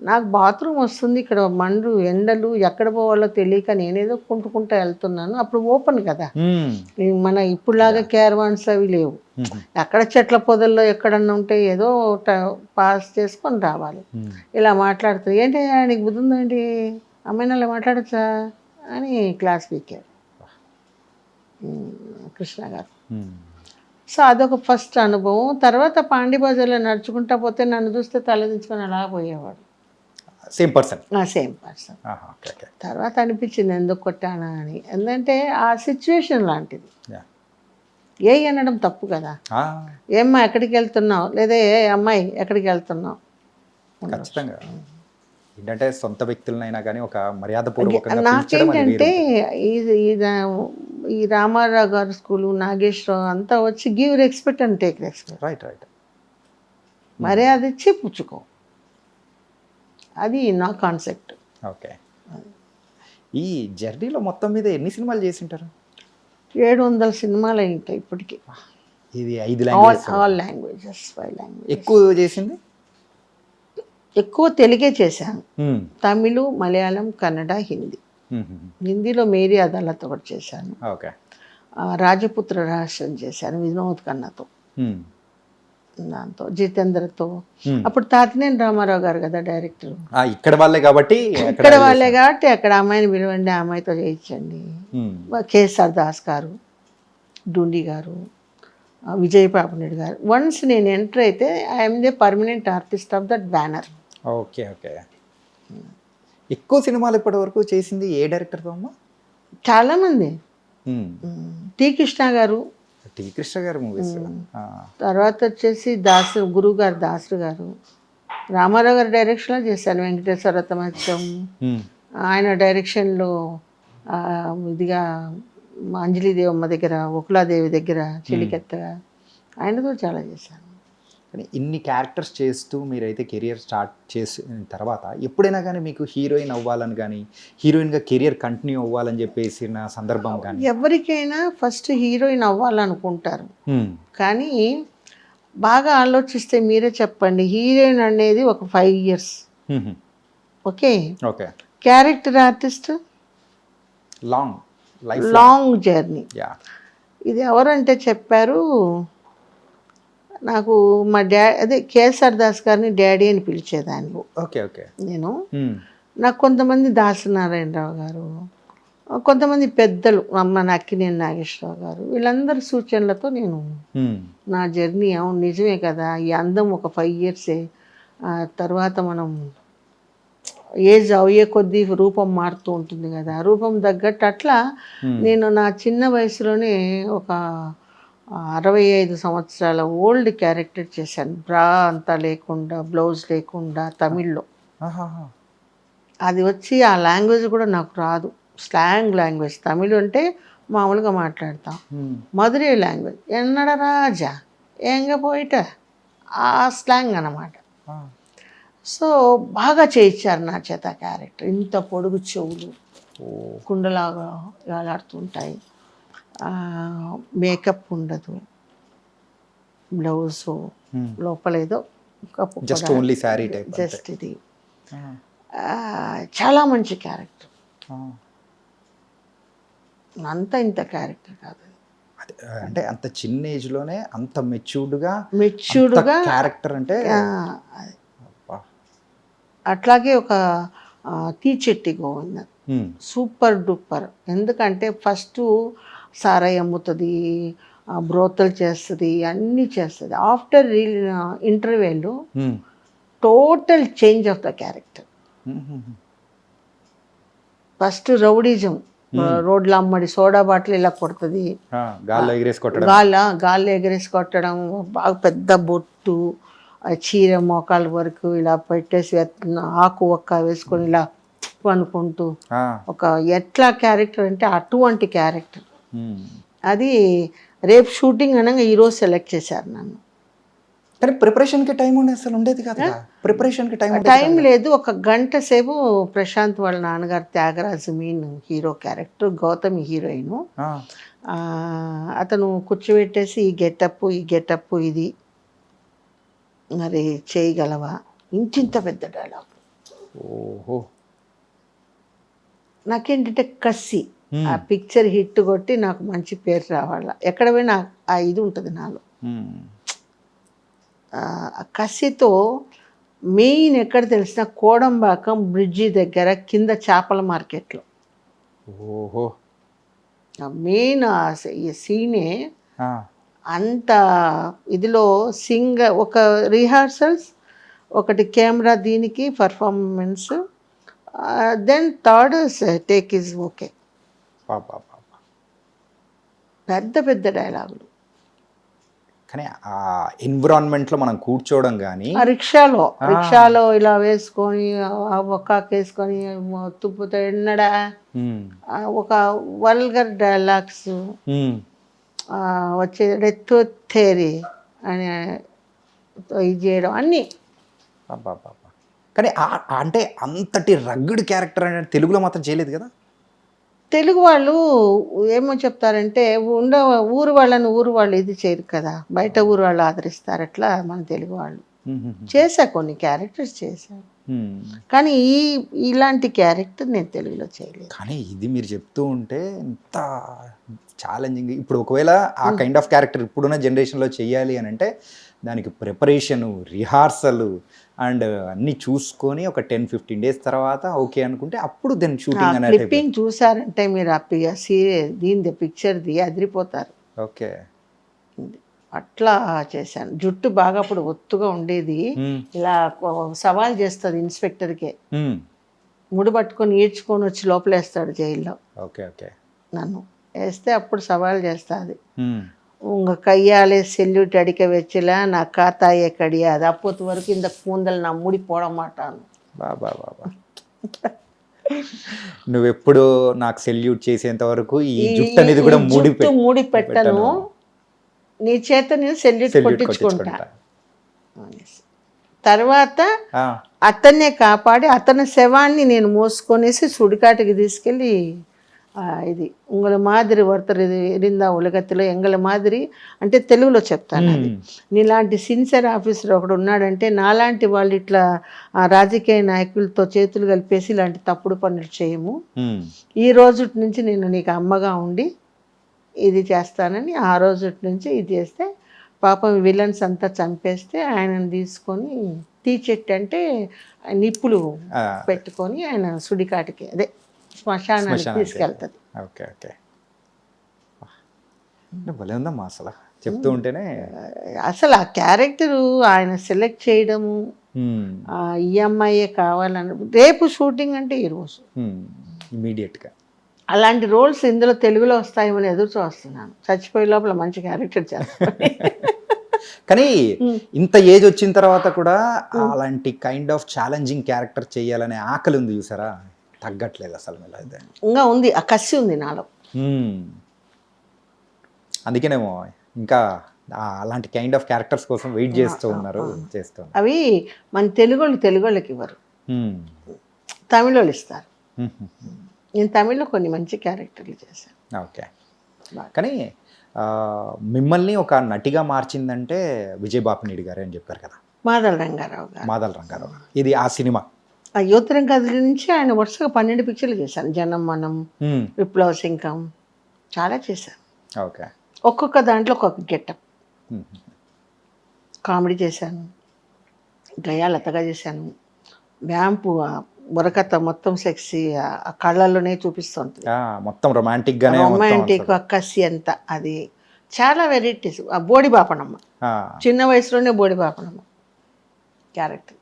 నాకు బాత్రూమ్ వస్తుంది, ఇక్కడ మండు ఎండలు ఎక్కడ పోవాలో తెలియక నేనేదో కుంటుకుంటూ వెళ్తున్నాను. అప్పుడు ఓపెన్ కదా, మన ఇప్పుడులాగా క్యారవాన్స్ అవి లేవు. ఎక్కడ చెట్ల పొదల్లో ఎక్కడన్నా ఉంటే ఏదో పాస్ చేసుకొని రావాలి. ఇలా మాట్లాడుతుంది. ఏంటి నీకు బుద్ధి ఉందేంటి, అమ్మాయిని అలా మాట్లాడచ్చా అని క్లాస్ పీకారు కృష్ణ గారు. సో అదొక ఫస్ట్ అనుభవం. తర్వాత పాండిబజార్లో నడుచుకుంటా పోతే నన్ను చూస్తే తలదించుకొని అలా పోయేవాడు. Same person. తర్వాత అనిపించింది ఎందుకు కొట్టానా అని. ఎందుకంటే ఆ సిచ్యువేషన్ లాంటిది. అనడం తప్పు కదా. ఏమ్మా ఎక్కడికి వెళ్తున్నావు, లేదా అమ్మాయి ఎక్కడికి వెళ్తున్నావు. ఖచ్చితంగా ఏంటంటే సొంత వ్యక్తులనైనా కానీ ఒక మర్యాదపూర్వకంగా. నాకేంటంటే ఈ రామారావు గారు స్కూలు, నాగేశ్వరరావు అంతా వచ్చి give respect and take respect. Right. మర్యాద ఇచ్చి పుచ్చుకో, అది నా కాన్సెప్ట్. ఓకే. ఈ జర్నీలో మొత్తం మీద ఎన్ని సినిమాలు చేసింటారు? 700 సినిమాలు అయింటాయి ఇప్పటికి. ఇది 5 లాంగ్వేజెస్, ఆల్ లాంగ్వేజెస్, 5 లాంగ్వేజెస్. ఎక్కువ చేసింది? ఎక్కువ తెలుగే చేశాను. తమిళ్, మలయాళం, కన్నడ, హిందీ. హిందీలో మేరీ అదాలత్ ఒకటి చేశాను. ఓకే. రాజపుత్ర రహస్యం చేశాను వినోద్ ఖన్నాతో, దాంతో జితేంద్రతో. అప్పుడు తాతినేని రామారావు గారు కదా డైరెక్టర్. ఇక్కడ వాళ్ళే కాబట్టి అక్కడ అమ్మాయిని పిలవండి, ఆ అమ్మాయితో చేయించండి. కేఎస్ఆర్ దాస్ గారు, డూండి గారు, విజయ్ పాపనేడు గారు. వన్స్ నేను ఎంటర్ అయితే I'm the permanent artist of that banner. Okay. ఎక్కువ సినిమాలు ఇప్పటి వరకు చేసింది ఏ డైరెక్టర్తో అమ్మా? చాలామంది. టి కృష్ణ గారు మూవీస్. తర్వాత వచ్చేసి గురువు గారు దాసు గారు, రామారావు గారి డైరెక్షన్లో చేశాను వెంకటేశ్వర రథమత్యం. ఆయన డైరెక్షన్లో ఇదిగా అంజలిదేవమ్మ దగ్గర, ఒకలాదేవి దగ్గర, చెలికెత్తగా ఆయనతో చాలా చేశాను. కానీ ఇన్ని క్యారెక్టర్స్ చేస్తూ మీరైతే కెరియర్ స్టార్ట్ చేసిన తర్వాత ఎప్పుడైనా కానీ మీకు హీరోయిన్ అవ్వాలని కానీ హీరోయిన్గా కెరియర్ కంటిన్యూ అవ్వాలని చెప్పేసిన సందర్భం కానీ? ఎవరికైనా ఫస్ట్ హీరోయిన్ అవ్వాలనుకుంటారు, కానీ బాగా ఆలోచిస్తే మీరే చెప్పండి, హీరోయిన్ అనేది ఒక 5 years, okay, okay, character artist long journey. ఇది ఎవరంటే చెప్పారు నాకు, మా అదే కేఎస్ఆర్ దాస్ గారిని డాడీ అని పిలిచేదాన్ని. Okay okay. నేను నాకు కొంతమంది దాసనారాయణరావు గారు, కొంతమంది పెద్దలు, అమ్మ నక్కినేని నాగేశ్వరరావు గారు, వీళ్ళందరి సూచనలతో నేను నా జర్నీ, అవును నిజమే కదా, ఈ అందం ఒక 5 years, తర్వాత మనం ఏజ్ అయ్యే కొద్దీ రూపం మారుతూ ఉంటుంది కదా, రూపం తగ్గట్టు అట్లా నేను నా చిన్న వయసులోనే ఒక 65 సంవత్సరాల ఓల్డ్ క్యారెక్టర్ చేశాను, బ్రా అంతా లేకుండా, బ్లౌజ్ లేకుండా, తమిళ్లో. అది వచ్చి ఆ లాంగ్వేజ్ కూడా నాకు రాదు, స్లాంగ్ లాంగ్వేజ్, తమిళ్ అంటే మామూలుగా మాట్లాడతాం, మధుரை లాంగ్వేజ్, ఎన్నడ రాజా ఎంగ పోయిట, ఆ స్లాంగ్ అన్నమాట. సో బాగా చేయించారు నా చేత క్యారెక్టర్. ఇంత పొడుగు చెవులు, కుండలాగా వేలాడుతుంటాయి, మేకప్ ఉండదు, బ్లౌజు లోపల ఏదో జస్ట్ ఇది, చాలా మంచి క్యారెక్టర్. అంత ఇంత క్యారెక్టర్ కాదు, అంటే అంత చిన్న ఏజ్లోనే అంత మెచ్యూర్డ్గా క్యారెక్టర్ అంటే. అట్లాగే ఒక తీచెట్టి గోవిందన్ సూపర్ డూపర్, ఎందుకంటే ఫస్ట్ సారాయి అమ్ముతుంది, బ్రోతలు చేస్తుంది, అన్నీ చేస్తుంది. ఆఫ్టర్ ఇంటర్వ్యూలో total change of the character. First rowdyism, రోడ్ల అమ్మడి, సోడా బాటిల్ ఇలా కొడుతుంది, గాల్లో ఎగరేసి కొట్టడం, బాగా పెద్ద బొట్టు, చీర మోకాళ్ళ వరకు ఇలా పెట్టేసి ఆకు ఒక్క వేసుకొని ఇలా అనుకుంటూ ఒక ఎట్లా క్యారెక్టర్ అంటే అటువంటి క్యారెక్టర్. అది రేపు షూటింగ్ అనగా ఈరోజు సెలెక్ట్ చేశారు నన్ను. కానీ ప్రిపరేషన్కి టైం ఉండేది అసలు ఉండేది కదా, ప్రిపరేషన్కి టైం లేదు. 1 గంట సేపు ప్రశాంత్ వాళ్ళ నాన్నగారు Thyagaraju mean hero character, Gautami heroine, అతను కూర్చోబెట్టేసి ఈ గెటప్ ఇది మరి చేయగలవా, ఇంత పెద్ద డైలాగ్. ఓహో, నాకేంటంటే కసి, ఆ పిక్చర్ హిట్ కొట్టి నాకు మంచి పేరు రావాలా, ఎక్కడ పోయినా ఆ ఇది ఉంటుంది నాలో. ఆ కసితో మెయిన్ ఎక్కడ తెలిసిన కోడంబాకం బ్రిడ్జి దగ్గర కింద చేపల మార్కెట్లో. ఓహో, మెయిన్ ఈ సీనే అంత ఇదిలో ఒక రిహార్సల్స్, ఒకటి కెమెరా, దీనికి performance, then third take is okay. పెద్ద పెద్ద డైలాగులు. కానీ ఆ ఎన్విరాన్మెంట్లో మనం కూర్చోవడం కానీ, రిక్షాలో ఇలా వేసుకొని ఒక్కాకేసుకొని తుప్పుతో ఎన్నడా, ఒక వల్గర్ డైలాగ్స్ వచ్చే తొత్తేరి అని ఇది చేయడం అన్నీ. కానీ అంటే అంతటి రగ్గుడ్ క్యారెక్టర్ అనేది తెలుగులో మాత్రం చేయలేదు కదా. తెలుగు వాళ్ళు ఏమో చెప్తారంటే ఊరు వాళ్ళు ఇది చేయరు కదా, బయట ఊరు వాళ్ళు ఆదరిస్తారు. అట్లా మన తెలుగు వాళ్ళు చేశా, కొన్ని క్యారెక్టర్స్ చేశారు, కానీ ఇలాంటి క్యారెక్టర్ నేను తెలుగులో చేయలేదు. కానీ ఇది మీరు చెప్తూ ఉంటే ఎంత ఛాలెంజింగ్. ఇప్పుడు ఒకవేళ ఆ కైండ్ ఆఫ్ క్యారెక్టర్ ఇప్పుడున్న జనరేషన్లో చేయాలి అని అంటే దానికి ప్రిపరేషను, రిహార్సల్ అండ్ అన్నీ చూసుకొని ఒక 10-15 days తర్వాత ఓకే అనుకుంటే అప్పుడు దెన్ షూటింగ్ అనేది. క్లిప్పింగ్ చూసారంటే మీరు దీని పిక్చర్ది అదిరిపోతారు. ఓకే, అట్లా చేశాను. జుట్టు బాగా అప్పుడు ఒత్తుగా ఉండేది, ఇలా సవాల్ చేస్తుంది ఇన్స్పెక్టర్కే, ముడి పట్టుకొని ఈడ్చుకొని వచ్చి లోపలేస్తాడు జైల్లో. ఓకే ఓకే, నన్ను వేస్తే అప్పుడు సవాల్ చేస్తుంది, உங்க கையாலே செல்யூட் அடிக்க வச்சல நான் காத்தாயே கிடையாது, அப்போது வரைக்கும் இந்த கூந்தல் நான் மூடி போட மாட்டாను. బాబా నువ్వెప్పుడు నాకు సెల్యూట్ చేసేంత వరకు ఈ జుట్టు అనేది కూడా మూడి పెట్టను, నీ చేత నేను సెల్యూట్ కొట్టించుకుంటా. అనేసి. తర్వాత ఆ, అతన్నే కాపాడి అతని శవాన్ని నేను మోసుకొనేసి సుడికాటికి తీసుకెళ్ళి ఇది ఉంగల మాదిరి ఒరుతరు ఎరిందా ఉలగత్తిలో ఎంగల మాదిరి అంటే తెలుగులో చెప్తాను అది. నీలాంటి సిన్సియర్ ఆఫీసర్ ఒకడు ఉన్నాడంటే నాలాంటి వాళ్ళు ఇట్లా రాజకీయ నాయకులతో చేతులు కలిపేసి ఇలాంటి తప్పుడు పనులు చేయము, ఈ రోజు నుంచి నేను నీకు అమ్మగా ఉండి ఇది చేస్తానని ఆ రోజు నుంచి ఇది చేస్తే పాపం విలన్స్ అంతా చంపేస్తే ఆయనను తీసుకొని తీచెట్టు అంటే నిప్పులు పెట్టుకొని ఆయన సుడికాటికి అదే శ్మశానానికి తీసుకెళ్తుంది. Okay okay. భలే ఉందమ్మా అసలు చెప్తూ ఉంటేనే. అసలు ఆ క్యారెక్టరు ఆయన సెలెక్ట్ చేయడము, ఈ అమ్మాయే కావాలని, రేపు షూటింగ్ అంటే ఈరోజు ఇమీడియట్గా అలాంటి రోల్స్ ఇందులో తెలుగులో వస్తాయేమని ఎదురు చూస్తున్నాను. చచ్చిపోయే లోపల మంచి క్యారెక్టర్ చేస్తాను. కానీ ఇంత ఏజ్ వచ్చిన తర్వాత కూడా అలాంటి కైండ్ ఆఫ్ ఛాలెంజింగ్ క్యారెక్టర్ చేయాలనే ఆకలి ఉంది చూసారా, తగ్గట్లేదు అసలు. ఇంకా ఉంది, ఆ కసి ఉంది నాలో. అందుకేనేమో ఇంకా అలాంటి కైండ్ ఆఫ్ క్యారెక్టర్స్ కోసం వెయిట్ చేస్తూ ఉన్నారు. అవి మన తెలుగోళ్ళకి ఇవ్వరు, తమిళ వాళ్ళు ఇస్తారు. నేను తమిళ్లో కొన్ని మంచి క్యారెక్టర్లు చేశాను. ఓకే. కానీ మిమ్మల్ని ఒక నటిగా మార్చిందంటే విజయ్ బాపినీడి గారే అని చెప్పారు కదా. మాదల రంగారావు గారు. మాదల రంగారావు ఇది ఆ సినిమా ఆ యువతరం కథల నుంచి ఆయన వరుసగా 12 పిక్చర్లు చేశాను. జనం మనం, విప్లవ సింకం చాలా చేశాను. ఓకే. ఒక్కొక్క దాంట్లో ఒక్కొక్క గెటప్. కామెడీ చేశాను, గయాలతగా చేశాను, వ్యాంపు బుర్రకథ మొత్తం సెక్సీ ఆ కళ్ళల్లోనే చూపిస్తుంది, మొత్తం రొమాంటిక్ కసి అంత. అది చాలా వెరైటీస్. ఆ బోడి బాపనమ్మ, చిన్న వయసులోనే బోడి బాపనమ్మ క్యారెక్టర్.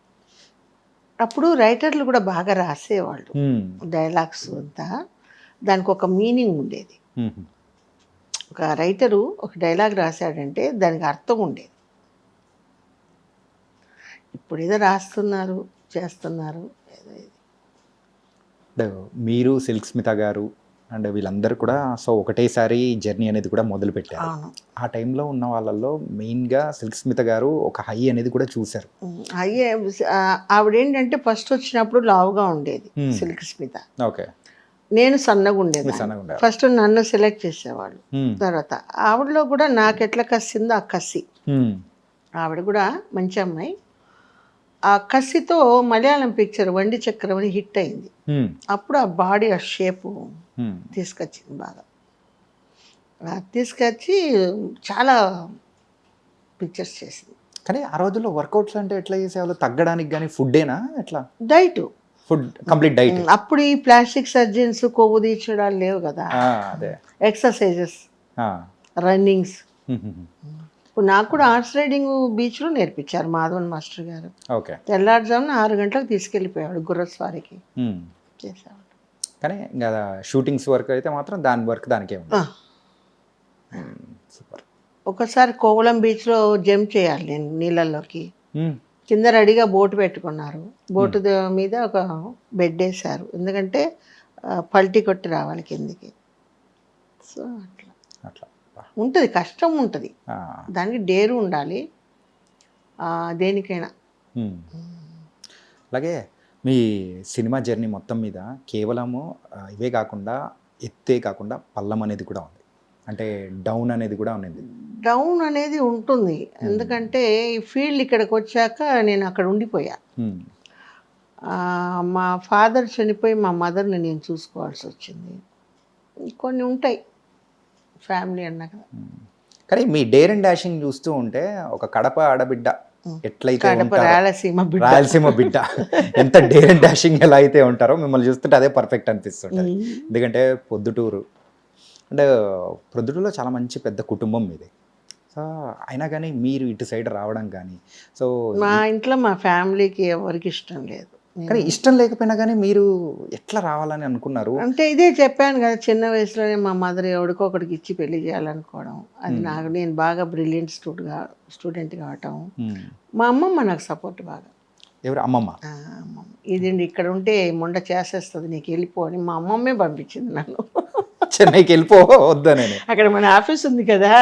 అప్పుడు రైటర్లు కూడా బాగా రాసేవాళ్ళు డైలాగ్స్ అంతా, దానికి ఒక మీనింగ్ ఉండేది. ఒక రైటరు ఒక డైలాగ్ రాశాడంటే దానికి అర్థం ఉండేది. ఇప్పుడు ఏదో రాస్తున్నారు చేస్తున్నారు ఏదో ఇది. మీరు సిల్క్ స్మిత గారు అండ్ వీళ్ళందరూ కూడా సో ఒకటేసారి జర్నీ అనేది కూడా మొదలు పెట్టారు. ఆ టైంలో ఉన్న వాళ్ళల్లో మెయిన్గా సిల్క్ స్మిత గారు ఒక హై అనేది కూడా చూశారు. హై ఆవిడేంటంటే ఫస్ట్ వచ్చినప్పుడు లావుగా ఉండేది సిల్క్ స్మిత. ఓకే. నేను సన్నగా ఉండేది. ఫస్ట్ నన్ను సెలెక్ట్ చేసేవాళ్ళు. తర్వాత ఆవిడలో కూడా నాకు ఎట్లా కసిందో ఆ కసి. ఆవిడ కూడా మంచి అమ్మాయి. ఆ కసితో మలయాళం పిక్చర్ వండి చక్రం అని హిట్ అయింది. అప్పుడు ఆ బాడీ ఆ షేపు తీసుకొచ్చింది బాగా. తీసుకొచ్చి చాలా పిక్చర్స్ చేసింది. కానీ ఆ రోజుల్లో వర్కౌట్స్ అంటే ఎట్లా చేసేవాళ్ళు? తగ్గడానికి కానీ ఫుడ్డేనా ఎట్లా? Diet, food complete diet. అప్పుడు ఈ ప్లాస్టిక్ సర్జన్స్, కొవ్వు తీర్చడాలు లేవు కదా. అదే ఎక్సర్సైజెస్, రన్నింగ్స్. ఇప్పుడు నాకు కూడా హార్స్ రైడింగ్ బీచ్లో నేర్పించారు మాధవన్ మాస్టర్ గారు. ఓకే. తెల్లారుజామున 6 గంటలకు తీసుకెళ్ళిపోయాడు గుర్రస్వారికి చేసేవాడు. కానీ ఇంకా షూటింగ్స్ వరకు అయితే మాత్రం దాని వర్క్ దానికే ఉంది. సూపర్. ఒకసారి కోవలం బీచ్లో జంప్ చేయాలి నేను నీళ్ళల్లోకి. కింద రెడీగా బోటు పెట్టుకున్నారు. బోటు మీద ఒక బెడ్ వేశారు, ఎందుకంటే పల్టీ కొట్టి రావాలి కిందికి. సో అట్లా అట్లా ఉంటుంది, కష్టం ఉంటుంది, దానికి డేరు ఉండాలి దేనికైనా. అలాగే మీ సినిమా జర్నీ మొత్తం మీద కేవలము ఇవే కాకుండా ఎత్తే కాకుండా పల్లం అనేది కూడా ఉంది, అంటే డౌన్ అనేది కూడా ఉన్నది. డౌన్ అనేది ఉంటుంది, ఎందుకంటే ఈ ఫీల్డ్ ఇక్కడికి వచ్చాక నేను అక్కడ ఉండిపోయా. మా ఫాదర్ చనిపోయి మా మదర్ని నేను చూసుకోవాల్సి వచ్చింది. కొన్ని ఉంటాయి ఫ్యామిలీ అన్నాక. కానీ మీ డేర్ అండ్ డాషింగ్ చూస్తూ ఉంటే ఒక కడప ఆడబిడ్డ ఎట్లయితే రాయలసీమ బిడ్డ ఎంత డేర్ అండ్ డాషింగ్ ఎలా అయితే ఉంటారో మిమ్మల్ని చూస్తుంటే అదే పర్ఫెక్ట్ అనిపిస్తుంటుంది. ఎందుకంటే పొద్దుటూరు అంటే ప్రొద్దుటూరులో చాలా మంచి పెద్ద కుటుంబం మీది. సో అయినా కానీ మీరు ఇటు సైడ్ రావడం కానీ, సో మా ఇంట్లో మా ఫ్యామిలీకి ఎవరికి ఇష్టం లేదు. కానీ ఇష్టం లేకపోయినా కానీ మీరు ఎట్లా రావాలని అనుకున్నారు? అంటే ఇదే చెప్పాను కదా, చిన్న వయసులోనే మా మదర్ ఎవరికో ఒకటికి ఇచ్చి పెళ్లి చేయాలనుకోవడం. అది నాకు, నేను బాగా బ్రిలియంట్ స్టూడెంట్ కావటం. మా అమ్మమ్మ నాకు సపోర్ట్ బాగా. ఎవరు అమ్మమ్మ? ఇదండి ఇక్కడ ఉంటే ముండ చేసేస్తుంది నీకు, వెళ్ళిపో అని మా అమ్మమ్మే పంపించింది నన్ను. చెన్నైకి వెళ్ళిపో వద్దా? నేను అక్కడ మన ఆఫీస్ ఉంది కదా,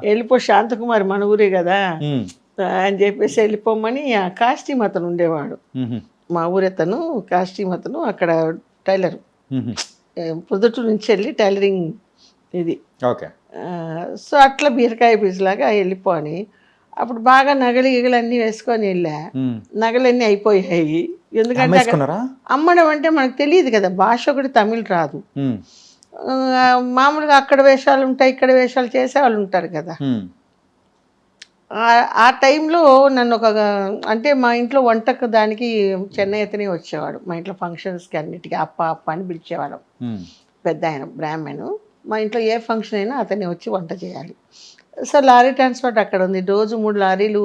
వెళ్ళిపో శాంతకుమారి మన ఊరే కదా, అని చెప్పేసి వెళ్ళిపోమని ఆ కాస్ట్యూమ్ అతను ఉండేవాడు, మా ఊరతను కాస్ట్యూమ్ అతను అక్కడ టైలర్, పొద్దుటూరు నుంచి వెళ్ళి టైలరింగ్ ఇది. ఓకే. సో అట్లా బీరకాయ పీసులాగా వెళ్ళిపోని అప్పుడు బాగా నగలు గిగలు అన్నీ వేసుకొని వెళ్ళా. నగలన్నీ అయిపోయాయి. ఎందుకంటే అక్కడ అమ్మడం అంటే మనకు తెలియదు కదా, భాష ఒకటి తమిళ్ రాదు. మామూలుగా అక్కడ వేషాలు ఉంటాయి, ఇక్కడ వేషాలు చేసేవాళ్ళు ఉంటారు కదా. ఆ టైంలో నన్ను అంటే మా ఇంట్లో వంటకు దానికి చెన్నై అతనే వచ్చేవాడు. మా ఇంట్లో ఫంక్షన్స్కి అన్నిటికీ అప్ప అప్ప అని పిలిచేవాడు. పెద్ద ఆయన బ్రాహ్మణు. మా ఇంట్లో ఏ ఫంక్షన్ అయినా అతనే వచ్చి వంట చేయాలి. సో లారీ ట్రాన్స్పోర్ట్ అక్కడ ఉంది. రోజు 3 లారీలు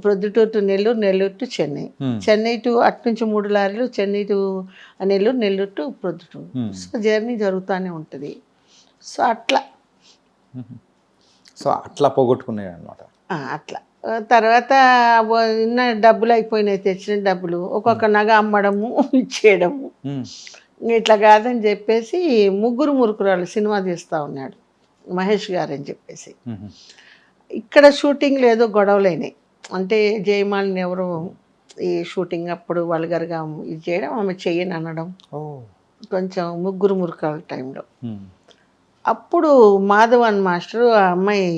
Proddatur to Nellore, Nellore to Chennai, Chennai to అటు నుంచి 3 లారీలు Chennai to Nellore, Nellore to Proddatur. So journey జరుగుతూనే ఉంటుంది. సో అట్లా పోగొట్టుకున్నాయి అనమాట. అట్లా తర్వాత ఉన్న డబ్బులు అయిపోయినాయి, తెచ్చిన డబ్బులు ఒక్కొక్క నగ అమ్మడము ఇచ్చేయడము. ఇట్లా కాదని చెప్పేసి ముగ్గురు మురుకురాలు సినిమా తీస్తూ ఉన్నాడు మహేష్ గారు అని చెప్పేసి. ఇక్కడ షూటింగ్లో ఏదో గొడవలైనాయి. అంటే జయమాలిని ఎవరు ఈ షూటింగ్ అప్పుడు వల్గర్గా ఇది చేయడం, ఆమె చెయ్యని అనడం, కొంచెం ముగ్గురు మురుకురాల టైంలో. అప్పుడు మాధవన్ మాస్టరు ఆ అమ్మాయి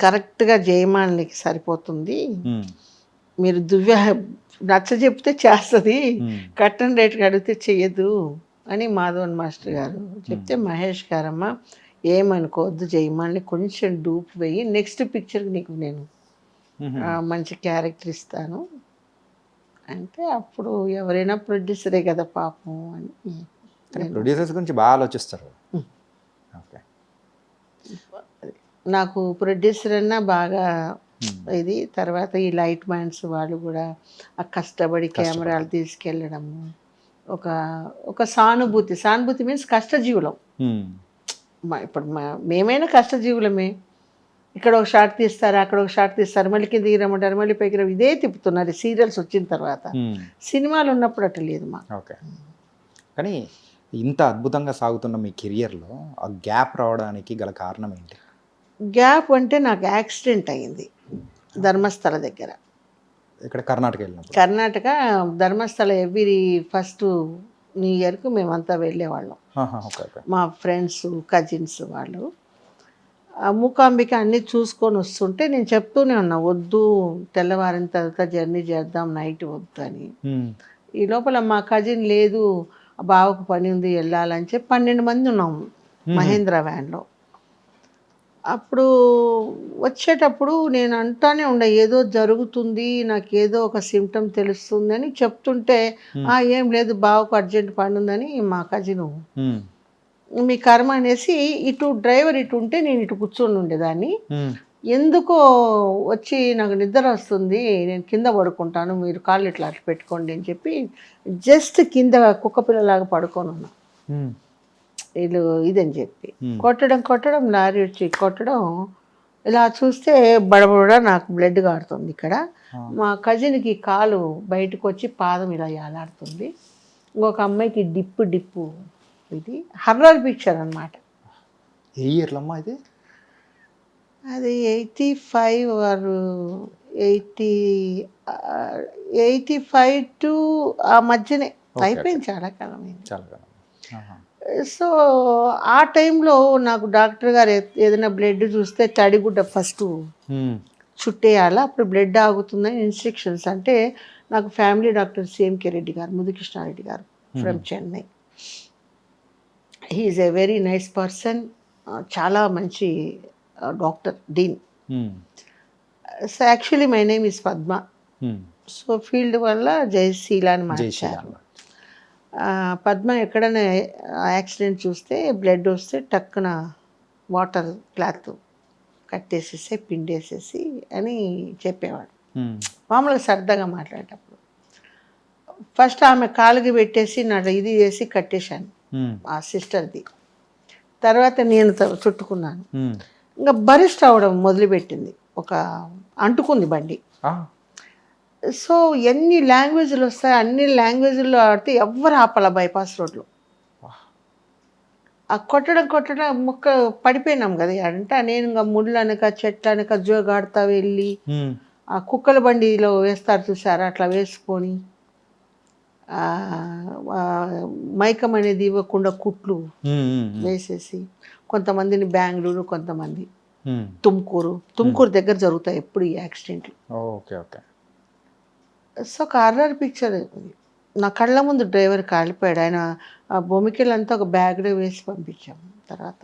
కరెక్ట్గా జయమాలినికి సరిపోతుంది, మీరు నచ్చ చెప్తే చేస్తుంది, కట్టన్ రేట్కి అడిగితే చెయ్యదు అని మాధవన్ మాస్టర్ గారు చెప్తే, మహేష్ గారమ్మ ఏమనుకోవద్దు, జయమాలిని కొంచెం డూప్ వేయి, నెక్స్ట్ పిక్చర్కి నీకు నేను మంచి క్యారెక్టర్ ఇస్తాను అంటే, అప్పుడు ఎవరైనా ప్రొడ్యూసరే కదా పాపం అని. ప్రొడ్యూసర్స్ గురించి బాగా ఆలోచిస్తారు. నాకు ప్రొడ్యూసర్ అన్నా బాగా ఇది. తర్వాత ఈ లైట్ మ్యాన్స్ వాళ్ళు కూడా ఆ కష్టపడి కెమెరాలు తీసుకెళ్ళడము, ఒక సానుభూతి మీన్స్ కష్టజీవులం. ఇప్పుడు మేమైనా కష్టజీవులమే. ఇక్కడ ఒక షాట్ తీస్తారు, అక్కడ ఒక షాట్ తీస్తారు, మళ్ళీ కింద రమ్మంటారు, మళ్ళీ పైకి ఇదే తిప్పుతున్నారు సీరియల్స్ వచ్చిన తర్వాత. సినిమాలు ఉన్నప్పుడు అట్లా లేదు మా. ఓకే. కానీ ఇంత అద్భుతంగా సాగుతున్న మీ కెరియర్లో ఆ గ్యాప్ రావడానికి గల కారణం ఏంటి? గ్యాప్ అంటే నాకు యాక్సిడెంట్ అయ్యింది ధర్మస్థల దగ్గర. ఇక్కడ కర్ణాటక వెళ్ళినప్పుడు? Karnataka Dharmasthala every first new ఇయర్కు మేమంతా వెళ్ళేవాళ్ళం, మా ఫ్రెండ్స్ కజిన్స్ వాళ్ళు. మూకాంబిక అన్నీ చూసుకొని వస్తుంటే నేను చెప్తూనే ఉన్నా, వద్దు తెల్లవారిన తర్వాత జర్నీ చేద్దాం, నైట్ వద్దు అని. ఈ లోపల మా కజిన్ లేదు, బావకు పని ఉంది వెళ్ళాలని చెప్పి 12 మంది ఉన్నాము మహేంద్ర వ్యాన్లో. అప్పుడు వచ్చేటప్పుడు నేను అంటానే ఉండే, ఏదో జరుగుతుంది, నాకు ఏదో ఒక సిమ్టమ్ తెలుస్తుంది అని చెప్తుంటే, ఏం లేదు బావకు అర్జెంట్ పని ఉందని మా కజిను, మీ కర్మ అనేసి ఇటు డ్రైవర్ ఇటు ఉంటే నేను ఇటు కూర్చొని ఉండేదాన్ని, ఎందుకో వచ్చి నాకు నిద్ర వస్తుంది, నేను కింద పడుకుంటాను, మీరు కాళ్ళు ఇట్లా అట్లా పెట్టుకోండి అని చెప్పి జస్ట్ కింద కుక్క పిల్లలాగా పడుకొని ఉన్నా. వీళ్ళు ఇదని చెప్పి కొట్టడం లారీ వచ్చి కొట్టడం, ఇలా చూస్తే బడబడ నాకు బ్లడ్ కారుతుంది ఇక్కడ. మా కజిన్కి కాలు బయటకు వచ్చి పాదం ఇలా యాలాడుతుంది. ఇంకొక అమ్మాయికి డిప్పు ఇది హర్రర్ పిక్చర్ అనమాట. ఏ ఇయర్లో అమ్మా ఇది? అది 85 or 85 టు ఆ మధ్యనే అయిపోయింది, చాలా కాలం అయింది. సో ఆ టైంలో నాకు డాక్టర్ గారు ఏదైనా బ్లడ్ చూస్తే తడిగుడ్డ ఫస్ట్ చుట్టేయాలా, అప్పుడు బ్లడ్ ఆగుతుందని ఇన్స్ట్రక్షన్స్. అంటే నాకు ఫ్యామిలీ డాక్టర్ సిఎంకే రెడ్డి గారు, ముదుకృష్ణారెడ్డి గారు from Chennai. He is a very nice person, చాలా మంచి doctor, dean. So actually my name is Padma. So field వల్ల జయశీల అని మార్చారు. పద్మ ఎక్కడైనా యాక్సిడెంట్ చూస్తే బ్లడ్ వస్తే టక్కున వాటర్ క్లాత్ కట్టేసేసి పిండేసేసి అని చెప్పేవాడు, మామూలుగా సరదాగా మాట్లాడేటప్పుడు. ఫస్ట్ ఆమె కాలుకి పెట్టేసి నా ఇది చేసి కట్టేశాను ఆ సిస్టర్ది. తర్వాత నేను చుట్టుకున్నాను, ఇంకా బరిస్ట్ అవ్వడం మొదలుపెట్టింది, ఒక అంటుకుంది బండి. సో ఎన్ని లాంగ్వేజ్లు వస్తాయి, అన్ని లాంగ్వేజ్ల్లో ఆడితే ఎవ్వరు ఆపాల బైపాస్ రోడ్లో. ఆ కొట్టడం ముక్క పడిపోయినాం కదా అంటే, నేను ఇంకా ముళ్ళు అనక చెట్లు అనక జోగాడుతా వెళ్ళి ఆ కుక్కల బండిలో వేస్తారు చూసారా, అట్లా వేసుకొని ఆ, ఆ, మైకం అనేది ఇవ్వకుండా కుట్లు వేసేసి కొంతమందిని బెంగళూరు, కొంతమంది తుమ్కూరు దగ్గర జరుగుతాయి ఎప్పుడు ఈ యాక్సిడెంట్లు. Okay okay. సో ఒక హారర్ పిక్చర్ నా కళ్ళ ముందు డ్రైవర్ కాలిపోయాడు. ఆయన ఆ బొమికెళ్ళంతా ఒక బ్యాగ్లో వేసి పంపించాము. తర్వాత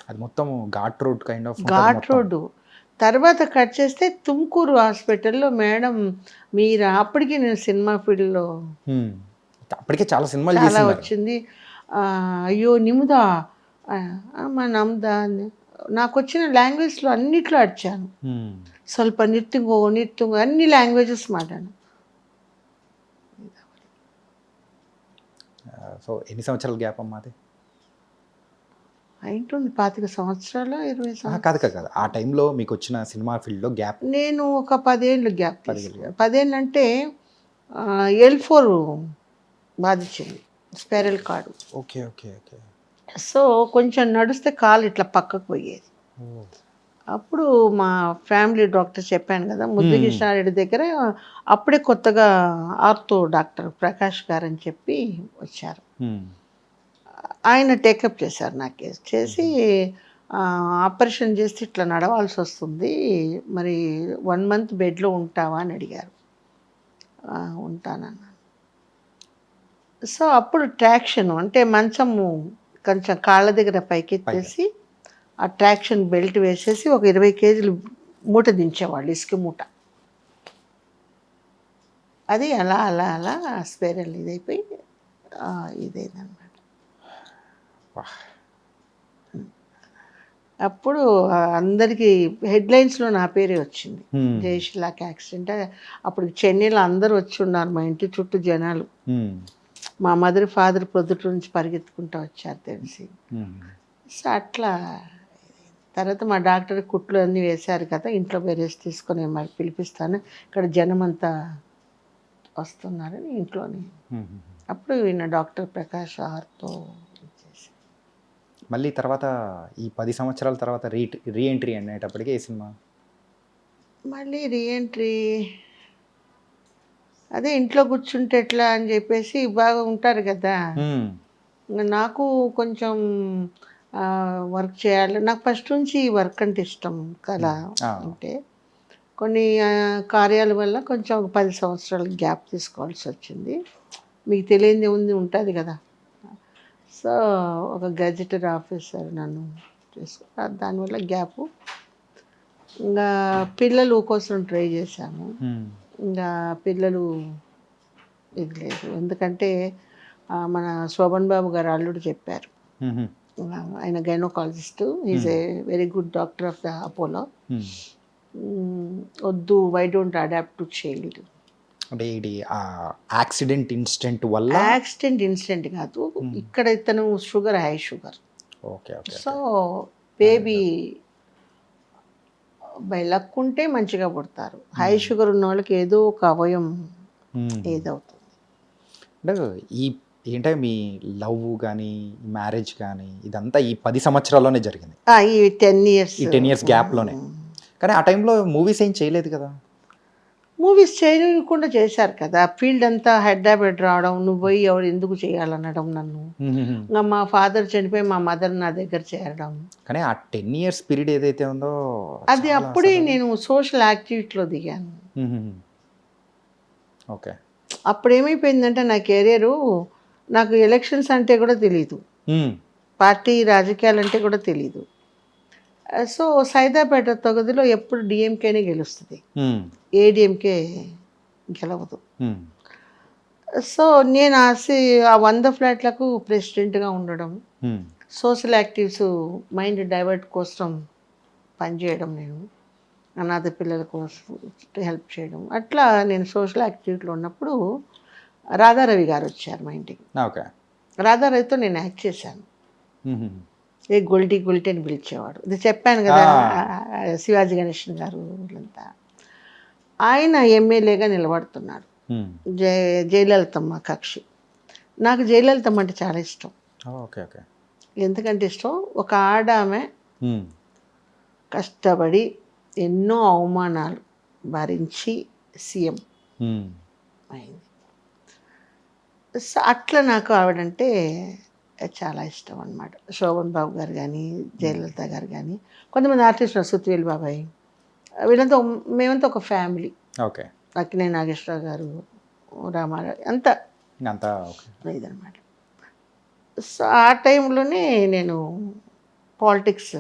అది మొత్తం ghat road kind of ghat road. తర్వాత కట్ చేస్తే తుమ్కూరు హాస్పిటల్లో మేడం మీరు, అప్పటికి నేను సినిమా ఫీల్డ్లో అప్పటికే చాలా సినిమాలు చాలా చేస్తున్నారు. వచ్చింది. అయ్యో నిముదా మా నమ్దా అని నాకు వచ్చిన లాంగ్వేజ్లో అన్నిట్లో అడిచాను. స్వల్ప నిత్యంగో అన్ని లాంగ్వేజెస్ మాట్లాడాను. సో ఎన్ని సంవత్సరాల గ్యాప్ అమ్మా అది? అయింటుంది 25 సంవత్సరాలు 20 సంవత్సరాలు. కాదు కాదు కాదు, ఆ టైంలో మీకు వచ్చిన సినిమా ఫీల్డ్లో గ్యాప్? నేను ఒక 10 ఏళ్ళు గ్యాప్. 10 ఏళ్ళు. 10 ఏళ్ళు అంటే L4 బాధించింది, spiral cord. Okay okay okay. So కొంచెం నడిస్తే కాలు ఇట్లా పక్కకు పోయేది. అప్పుడు మా ఫ్యామిలీ డాక్టర్ చెప్పాను కదా, ముద్దుకృష్ణారెడ్డి దగ్గర అప్పుడే కొత్తగా ఆర్థో డాక్టర్ ప్రకాష్ గారు అని చెప్పి వచ్చారు. ఆయన టేకప్ చేశారు నా కేసు. చేసి ఆపరేషన్ చేస్తే ఇట్లా నడవాల్సి వస్తుంది, మరి 1 month బెడ్లో ఉంటావా అని అడిగారు. ఉంటానన్నాను. సో అప్పుడు ట్రాక్షన్ అంటే మంచము కొంచెం కాళ్ళ దగ్గర పైకెత్తేసి ఆ ట్రాక్షన్ బెల్ట్ వేసేసి ఒక 20 kgs మూట దించేవాళ్ళు, ఇసుక మూట. అది అలా అలా అలా స్పైరల్ ఇదైపోయి ఇదైందనమాట. అప్పుడు అందరికీ హెడ్లైన్స్లో నా పేరే వచ్చింది, జయశిలాకి యాక్సిడెంట్. అప్పుడు చెన్నైలో అందరూ వచ్చి ఉన్నారు, మా ఇంటి చుట్టూ జనాలు. మా మదర్ ఫాదర్ ప్రొద్దుట నుంచి పరిగెత్తుకుంటూ వచ్చారు తెలిసి. సో అట్లా తర్వాత మా డాక్టర్ కుట్లు అన్నీ వేశారు కదా, ఇంట్లో పోయి రెస్ట్ తీసుకొని మరి పిలిపిస్తాను, ఇక్కడ జనం అంతా వస్తున్నారని ఇంట్లోనే. అప్పుడు ఈయన డాక్టర్ ప్రకాష్ ఆర్తో ఇచ్చేసి మళ్ళీ తర్వాత ఈ 10 సంవత్సరాల తర్వాత రీఎంట్రీ అనేటప్పటికీ ఏ సినిమా? మళ్ళీ రీఎంట్రీ అదే ఇంట్లో కూర్చుంటే ఎట్లా అని చెప్పేసి బాగా ఉంటారు కదా, నాకు కొంచెం వర్క్ చేయాలి. నాకు ఫస్ట్ నుంచి వర్క్ అంటే ఇష్టం కదా. అంటే కొన్ని కార్యాల వల్ల కొంచెం ఒక 10 సంవత్సరాలు గ్యాప్ తీసుకోవాల్సి వచ్చింది. మీకు తెలియని ఉంటుంది కదా. సో ఒక గెజెటెడ్ ఆఫీసర్ నన్ను చేసుకున్నారు, దానివల్ల గ్యాపు. ఇంకా పిల్లలు కోసం ట్రై చేశాము, ఇంకా పిల్లలు ఇది లేదు. ఎందుకంటే మన శోభన్ బాబు గారు అల్లుడు చెప్పారు, ఆయన gynaecologist, is a very good doctor of the Apollo. వద్దు, why don't adopt to child. అంటే ఇది యాక్సిడెంట్ ఇన్సిడెంట్ వల్ల? యాక్సిడెంట్ ఇన్సిడెంట్ కాదు, ఇక్కడ ఇతను sugar, high sugar. Okay okay. So baby by luck ఉంటే మంచిగా పుడతారు, హై షుగర్ ఉన్న వాళ్ళకి ఏదో ఒక అవయం ఏదవుతుంది. అంటే ఈ ఏంటంటే మీ లవ్ కానీ మ్యారేజ్ కానీ ఇదంతా ఈ 10 సంవత్సరాల్లోనే జరిగింది, ఈ 10 years, ఈ 10 years గ్యాప్లోనే. కానీ ఆ టైంలో మూవీస్ ఏం చేయలేదు కదా? మూవీస్ చేయకుండా చేశారు కదా, ఫీల్డ్ అంతా హెడ్ రావడం, నువ్వు పోయి ఎవరు ఎందుకు చేయాలనడం నన్ను. ఇంకా మా ఫాదర్ చనిపోయి మా మదర్ నా దగ్గర చేరడం. కానీ ఆ 10 years పీరియడ్ ఏదైతే ఉందో అది అప్పుడే నేను సోషల్ యాక్టివిటీలో దిగాను. ఓకే. అప్పుడు ఏమైపోయిందంటే నా కెరియరు, నాకు ఎలక్షన్స్ అంటే కూడా తెలీదు, పార్టీ రాజకీయాలు అంటే కూడా తెలీదు. సో సైదాపేట తొగదిలో ఎప్పుడు డిఎంకేనే గెలుస్తుంది, ఏడిఎంకే గెలవదు. సో నేను ఆ 100 ఫ్లాట్లకు ప్రెసిడెంట్గా ఉండడం, సోషల్ యాక్టివ్స్ మైండ్ డైవర్ట్ కోసం పనిచేయడం, నేను అనాథ పిల్లల కోసం హెల్ప్ చేయడం, అట్లా నేను సోషల్ యాక్టివిటీలో ఉన్నప్పుడు రాధారవి గారు వచ్చారు మా ఇంటికి. ఓకే. రాధారవితో నేను యాక్ట్ చేశాను. ఏ గొల్టీ అని పిలిచేవాడు, ఇది చెప్పాను కదా, శివాజీ గణేషన్ గారు వీళ్ళంతా. ఆయన ఎమ్మెల్యేగా నిలబడుతున్నాడు, జయలలితమ్మ కక్షి. నాకు జయలలితమ్మ అంటే చాలా ఇష్టం. Okay okay. ఎందుకంటే ఇష్టం, ఒక ఆమె కష్టపడి ఎన్నో అవమానాలు భరించి సీఎం ఉమ్. అయింది. సో అట్లా నాకు ఆవిడంటే చాలా ఇష్టం అన్నమాట. శోభన్ బాబు గారు కానీ, జయలలిత గారు కానీ, కొంతమంది ఆర్టిస్టులు, సుత్వేల్ బాబాయ్, వీళ్ళంతా మేమంతా ఒక ఫ్యామిలీ. ఓకే. అక్కినే నాగేశ్వరరావు గారు, రామారావు అంతా అంతా ఓకే. ఇదనమాట. సో ఆ టైంలోనే నేను పాలిటిక్స్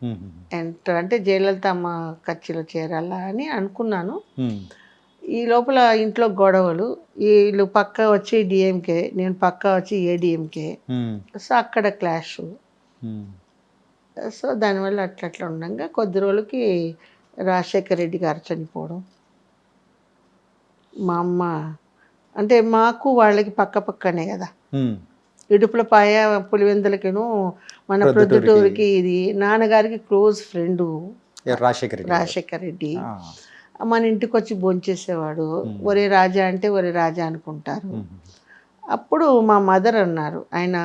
ఉమ్, ఎంటర్, అంటే జయలలిత అమ్మ కచ్చిలో చేరాలా అని అనుకున్నాను. ఉమ్, ఈ లోపల ఇంట్లో గొడవలు, వీళ్ళు పక్క వచ్చి డిఎంకే, నేను పక్క వచ్చి ఏడిఎంకే. ఉమ్, సో అక్కడ క్లాష్. ఉమ్. సో దానివల్ల అట్లా ఉండగా కొద్ది రోజులకి రాజశేఖర్ రెడ్డి గారు చనిపోవడం, మా అమ్మ, అంటే మాకు వాళ్ళకి పక్క పక్కనే కదా, ఉమ్. ఇడుపుల పాయ పులివెందులకిను మన ప్రొద్దుటూరికి. ఇది నాన్నగారికి క్లోజ్ ఫ్రెండు రాజశేఖర్ రెడ్డి. రాజశేఖర్ రెడ్డి. ఆ. మన ఇంటికి వచ్చి భోంచేసేవాడు. ఒరే రాజా అంటే ఒరే రాజా అనుకుంటారు. అప్పుడు మా మదర్ అన్నారు, ఆయన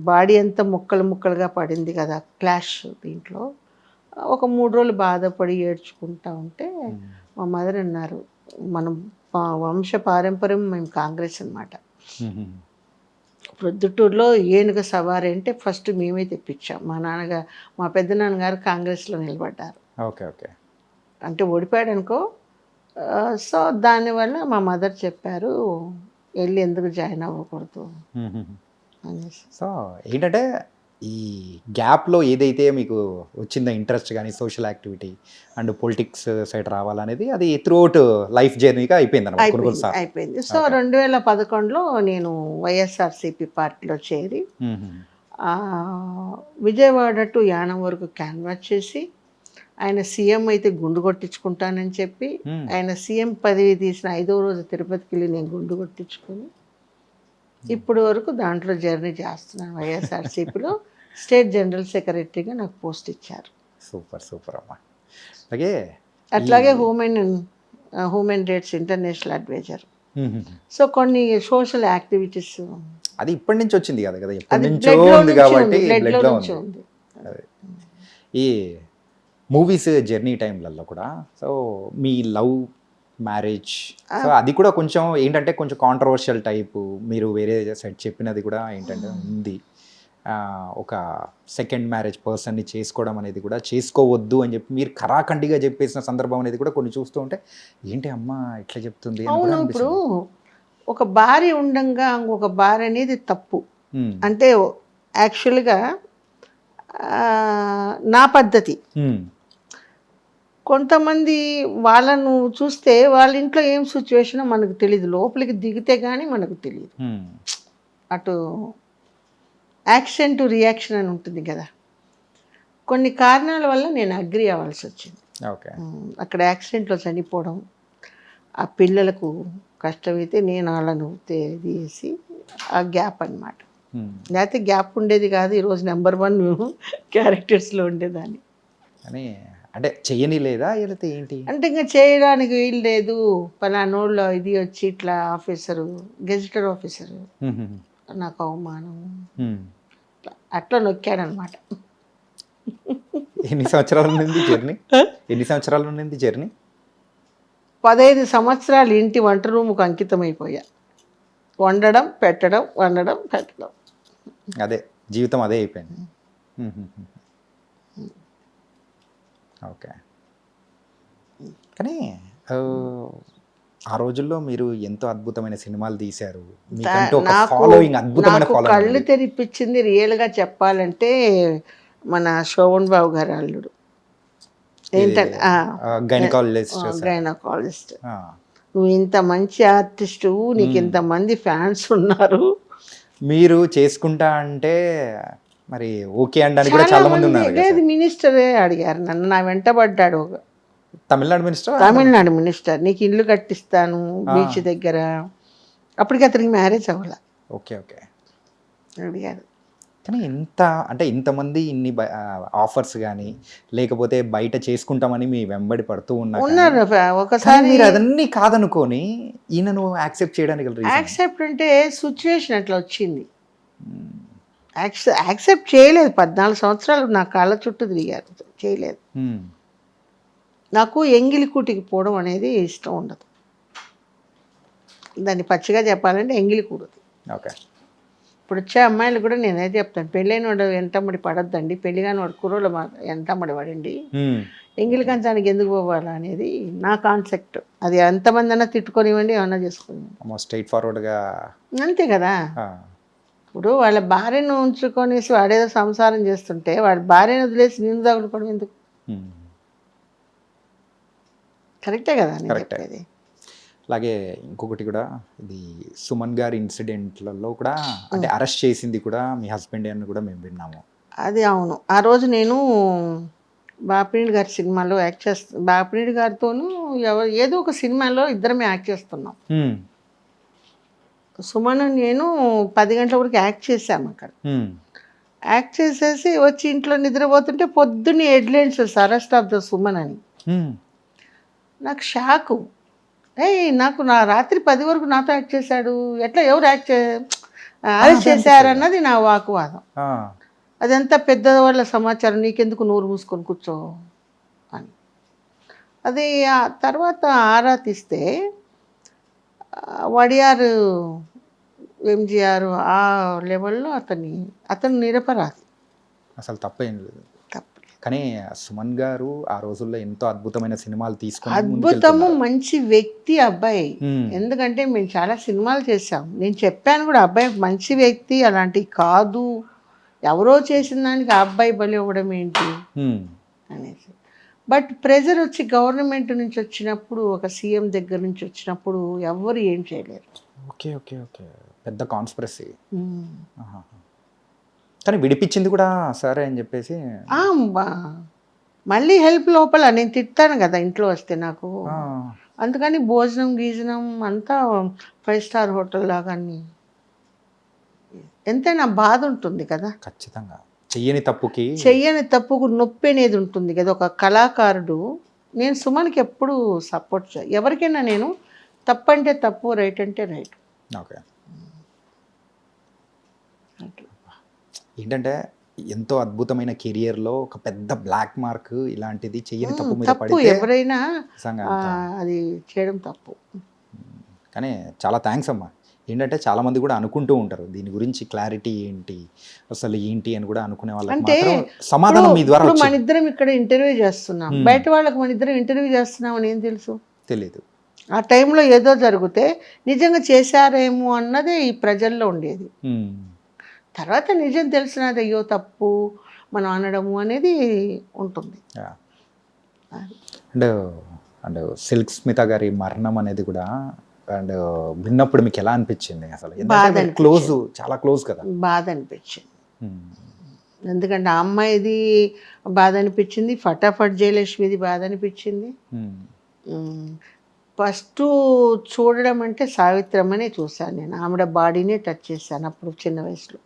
బాడీ అంతా ముక్కలుగా పడింది కదా క్లాష్ దీంట్లో. ఒక 3 రోజులు బాధపడి ఏడ్చుకుంటా ఉంటే మా మదర్ అన్నారు, మనం వంశ పారంపర్యం మేము కాంగ్రెస్ అన్నమాట. ఉమ్, ప్రొద్దుటూరులో ఏనుగ సవారి అంటే ఫస్ట్ మేమే తెప్పించాం. మా పెద్ద నాన్నగారు కాంగ్రెస్లో నిలబడ్డారు. ఓకే. ఓకే. అంటే ఓడిపోయాడు అనుకో. సో దానివల్ల మా మదర్ చెప్పారు, వెళ్ళి ఎందుకు జాయిన్ అవ్వకూడదు అనేసి. సో ఏంటంటే ఈ గ్యాప్లో ఏదైతే మీకు వచ్చిందో ఇంట్రెస్ట్ కానీ social activity and politics side రావాలనేది అది త్రూఅవుట్ లైఫ్ జర్నీగా అయిపోయింది అనమాట కొన్ని కొన్నిసార్లు. అయిపోయింది. సో 2011లో నేను వైఎస్ఆర్సీపీ పార్టీలో చేరి విజయవాడ టు యానం వరకు క్యాన్వాస్ చేసి, ఆయన సీఎం అయితే గుండు కొట్టించుకుంటానని చెప్పి, ఆయన సీఎం పదవి తీసిన 5వ రోజు తిరుపతికి వెళ్ళి నేను గుండు కొట్టించుకొని ఇప్పుడు వరకు దాంట్లో జర్నీ చేస్తున్నాను. వైఎస్ఆర్సీపీలో స్టేట్ జనరల్ సెక్రటరీగా నాకు పోస్ట్ ఇచ్చారు. సూపర్ అమ్మా. అలాగే అట్లాగే human rights international advisor. So కొన్ని సోషల్ యాక్టివిటీస్ అది ఇప్పటి నుంచి వచ్చింది కదా ఎప్పటి అది నుంచో blood లో ఉంది నుంచి కాబట్టి ఉంది, blood లో బ్లడ్లో నుంచి ఉంది. ఉంది. ఈ మూవీస్ జర్నీ టైంలలో కూడా సో మీ లవ్ మ్యారేజ్, సో అది కూడా కొంచెం ఏంటంటే కొంచెం కాంట్రవర్షియల్ టైపు, మీరు వేరే సైడ్ చెప్పినది కూడా ఏంటంటే ఉంది, ఒక సెకండ్ మ్యారేజ్ పర్సన్ని చేసుకోవడం అనేది కూడా చేసుకోవద్దు అని చెప్పి మీరు ఖరాఖండిగా చెప్పేసిన సందర్భం అనేది కూడా కొన్ని చూస్తూ ఉంటే ఏంటి అమ్మ ఇట్లా చెప్తుంది అని కూడా అవును. ఇప్పుడు ఒక భార్య ఉండంగా ఇంకొక భార్య అనేది తప్పు. అనిపిస్తుంది. అంటే యాక్చువల్గా నా పద్ధతి. కొంతమంది వాళ్ళను చూస్తే వాళ్ళ ఇంట్లో ఏం సిచ్యువేషనో మనకు తెలియదు, లోపలికి దిగితే కానీ మనకు తెలియదు. అటు యాక్షన్ టు రియాక్షన్ అని ఉంటుంది కదా, కొన్ని కారణాల వల్ల నేను అగ్రి అవ్వాల్సి వచ్చింది. ఓకే. అక్కడ యాక్సిడెంట్లో చనిపోవడం, ఆ పిల్లలకు కష్టమైతే నేను వాళ్ళను తీసి ఆ గ్యాప్ అన్నమాట. లేకపోతే గ్యాప్ ఉండేది కాదు, ఈరోజు నెంబర్ 1 క్యారెక్టర్స్లో ఉండేదాన్ని. అని అంటే చెయ్యని లేదా లేకపోతే ఏంటి అంటే ఇంకా చేయడానికి వీలు లేదు, పలానోళ్ళు ఇది వచ్చి ఇట్లా ఆఫీసరు, గెజిటెడ్ ఆఫీసరు, నాకు అవమానం, అట్లా నొక్కాడనమాట. ఎన్ని సంవత్సరాల నుండి జర్నీ? 15 సంవత్సరాలు ఇంటి వంట రూముకు అంకితం అయిపోయా. వండడం పెట్టడం. అదే జీవితం అదే అయిపోయింది. ఓకే. కానీ ఆ రోజుల్లో మీరు ఎంతో అద్భుతమైన సినిమాలు తీశారు, మీకంటూ ఒక ఫాలోయింగ్, అద్భుతమైన నాకు ఫాలోయింగ్. కళ్ళు తెరిపించింది రియల్గా చెప్పాలంటే మన శోభన్ బాబు గారు అల్లుడు. ఏంటంటే గైనకాలజిస్ట్. నువ్వు ఇంత మంచి ఆర్టిస్టు, నీకు ఇంతమంది ఫ్యాన్స్ ఉన్నారు, మీరు చేసుకుంటా అంటే మరి ఓకే అనడానికి కూడా చాలా మంది ఉన్నారు. లేదు, మినిస్టరే అడిగారు నన్ను, నా వెంటబడ్డాడు. తమిళనాడు మినిస్టర్ నీకు ఇల్లు కట్టిస్తాను బీచ్ దగ్గర. అప్పటికి అతనికి మ్యారేజ్ అవ్వాల. ఓకే. అడిగారు. కానీ ఇంతమంది ఇన్ని ఆఫర్స్ కానీ లేకపోతే బయట చేసుకుంటామని మీ వెంబడి పడుతూ ఉన్నారు. ఒకసారి మీరు అదన్నీ కాదనుకొని ఈయనను యాక్సెప్ట్ చేయడానికి యాక్సెప్ట్ అంటే సిచ్యువేషన్ అట్లా వచ్చింది. యాక్సెప్ట్ చేయలేదు. 14 సంవత్సరాలు నా కాళ్ళ చుట్టూ తిరిగారు, చేయలేదు. నాకు ఎంగిలి కూటికి పోవడం అనేది ఇష్టం ఉండదు. దాన్ని పచ్చిగా చెప్పాలంటే ఎంగిలి కూడదు. ఓకే. ఇప్పుడు వచ్చే అమ్మాయిలు కూడా నేనే చెప్తాను, పెళ్ళైన వాడు ఎంటమ్మడి పడద్దండి, పెళ్లి కాని వాడు కుర్రోళ్ళు ఎంటమ్మడి పడండి, ఎంగిలి కంచానికి ఎందుకు పోవాలా అనేది నా కాన్సెప్ట్. అది ఎంతమంది అన్నా తిట్టుకొనివ్వండి, ఏమన్నా చేసుకోనివ్వండి, స్ట్రైట్ ఫార్వర్డ్గా. అంతే కదా. ఇప్పుడు వాళ్ళ భార్యను ఉంచుకొనేసి వాడేదో సంసారం చేస్తుంటే వాడి భార్యను వదిలేసి నిన్ను తగులుకోవడం ఎందుకు? కరెక్టే కదా నేను చెప్పేది. అలాగే ఇంకొకటి కూడా, ఇది సుమన్ గారి ఇన్సిడెంట్లలో కూడా అంటే అరెస్ట్ చేసింది కూడా మీ హస్బెండ్ అని కూడా మేము విన్నాము. అది అవును. ఆ రోజు నేను బాపినీడి గారి సినిమాలో యాక్ట్ బాపినీడి గారితోనూ ఏదో ఒక సినిమాలో ఇద్దరమే యాక్ట్ చేస్తున్నాం. సుమన్ నేను 10 గంటల వరకు యాక్ట్ చేసాము అక్కడ. యాక్ట్ చేసేసి వచ్చి ఇంట్లో నిద్రపోతుంటే పొద్దున్నే headlines arrest of the Suman అని. నాకు షాకు. నాకు నా రాత్రి 10 వరకు నాతో యాక్ట్ చేశాడు, ఎట్లా ఎవరు అరెస్ట్ చేశారన్నది నా వాకువాదం. అదంతా పెద్దవాళ్ళ సమాచారం, నీకెందుకు నోరు మూసుకొని కూర్చో అని. అది ఆ తర్వాత ఆరా తీస్తే వడియారు ఎంజీఆర్ ఆ లెవెల్లో అతను నిరపరాధి, అసలు తప్పేం లేదు. కానీ సుమన్ గారు ఆ రోజుల్లో ఎంతో అద్భుతమైన సినిమాలు తీసుకొని అద్భుతము, మంచి వ్యక్తి అబ్బాయి. ఎందుకంటే మేము చాలా సినిమాలు చేసాం, నేను చెప్పాను కూడా అబ్బాయి మంచి వ్యక్తి, అలాంటివి కాదు, ఎవరో చేసిన దానికి ఆ అబ్బాయి బలి ఇవ్వడం ఏంటి అనేసి. బట్ ప్రెజర్ వచ్చి గవర్నమెంట్ నుంచి వచ్చినప్పుడు, ఒక సీఎం దగ్గర నుంచి వచ్చినప్పుడు ఎవరు ఏం చేయలేరు. ఓకే ఓకే ఓకే, పెద్ద కాన్స్పిరసీ. కానీ విడిపించింది కూడా సరే అని చెప్పేసి మళ్ళీ హెల్ప్ లోపల నేను తిట్టాను కదా ఇంట్లో వస్తే నాకు, అందుకని భోజనం గీజనం అంతా 5 స్టార్ హోటల్ లాగా అన్ని. ఎంతైనా బాధ ఉంటుంది కదా. ఖచ్చితంగా చెయ్యని తప్పుకు నొప్పి అనేది ఉంటుంది కదా. ఒక కళాకారుడు, నేను సుమన్కి ఎప్పుడు సపోర్ట్ ఎవరికైనా నేను తప్పు అంటే తప్పు, రైట్ అంటే రైట్. ఓకే. ఏంటంటే ఎంతో అద్భుతమైన కెరియర్లో ఒక పెద్ద బ్లాక్ మార్క్ ఇలాంటిది చెయ్యని తప్పు మీద తప్పు ఎవరైనా అది చేయడం తప్పు. కానీ చాలా థ్యాంక్స్ అమ్మా. ఏంటంటే చాలా మంది కూడా అనుకుంటూ ఉంటారు దీని గురించి క్లారిటీ ఏంటి, అసలు ఏంటి అని కూడా అనుకునే వాళ్ళకి సమాధానం మీ ద్వారా. మన ఇద్దరం ఇక్కడ ఇంటర్వ్యూ చేస్తున్నాం, బయట వాళ్ళకి మన ఇద్దరం ఇంటర్వ్యూ చేస్తున్నాం అని ఏం తెలుసు? తెలియదు. ఆ టైంలో ఏదో జరిగితే నిజంగా చేశారేమో అన్నదే ఈ ప్రజల్లో ఉండేది. తర్వాత నిజం తెలిసినది అయ్యో తప్పు మనం అనడము అనేది ఉంటుంది. అండ్ సిల్క్ స్మిత గారి మరణం అనేది కూడా అండ్ విన్నప్పుడు మీకు ఎలా అనిపించింది? అసలు క్లోజ్, చాలా క్లోజ్ కదా. బాధ అనిపించింది. ఎందుకంటే ఆ అమ్మాయిది బాధ అనిపించింది, ఫటాఫట్ జయలక్ష్మిది బాధ అనిపించింది. ఫస్ట్ చూడడం అంటే సావిత్రమ్మనే చూశాను నేను, ఆవిడ బాడీనే టచ్ చేశాను అప్పుడు చిన్న వయసులో.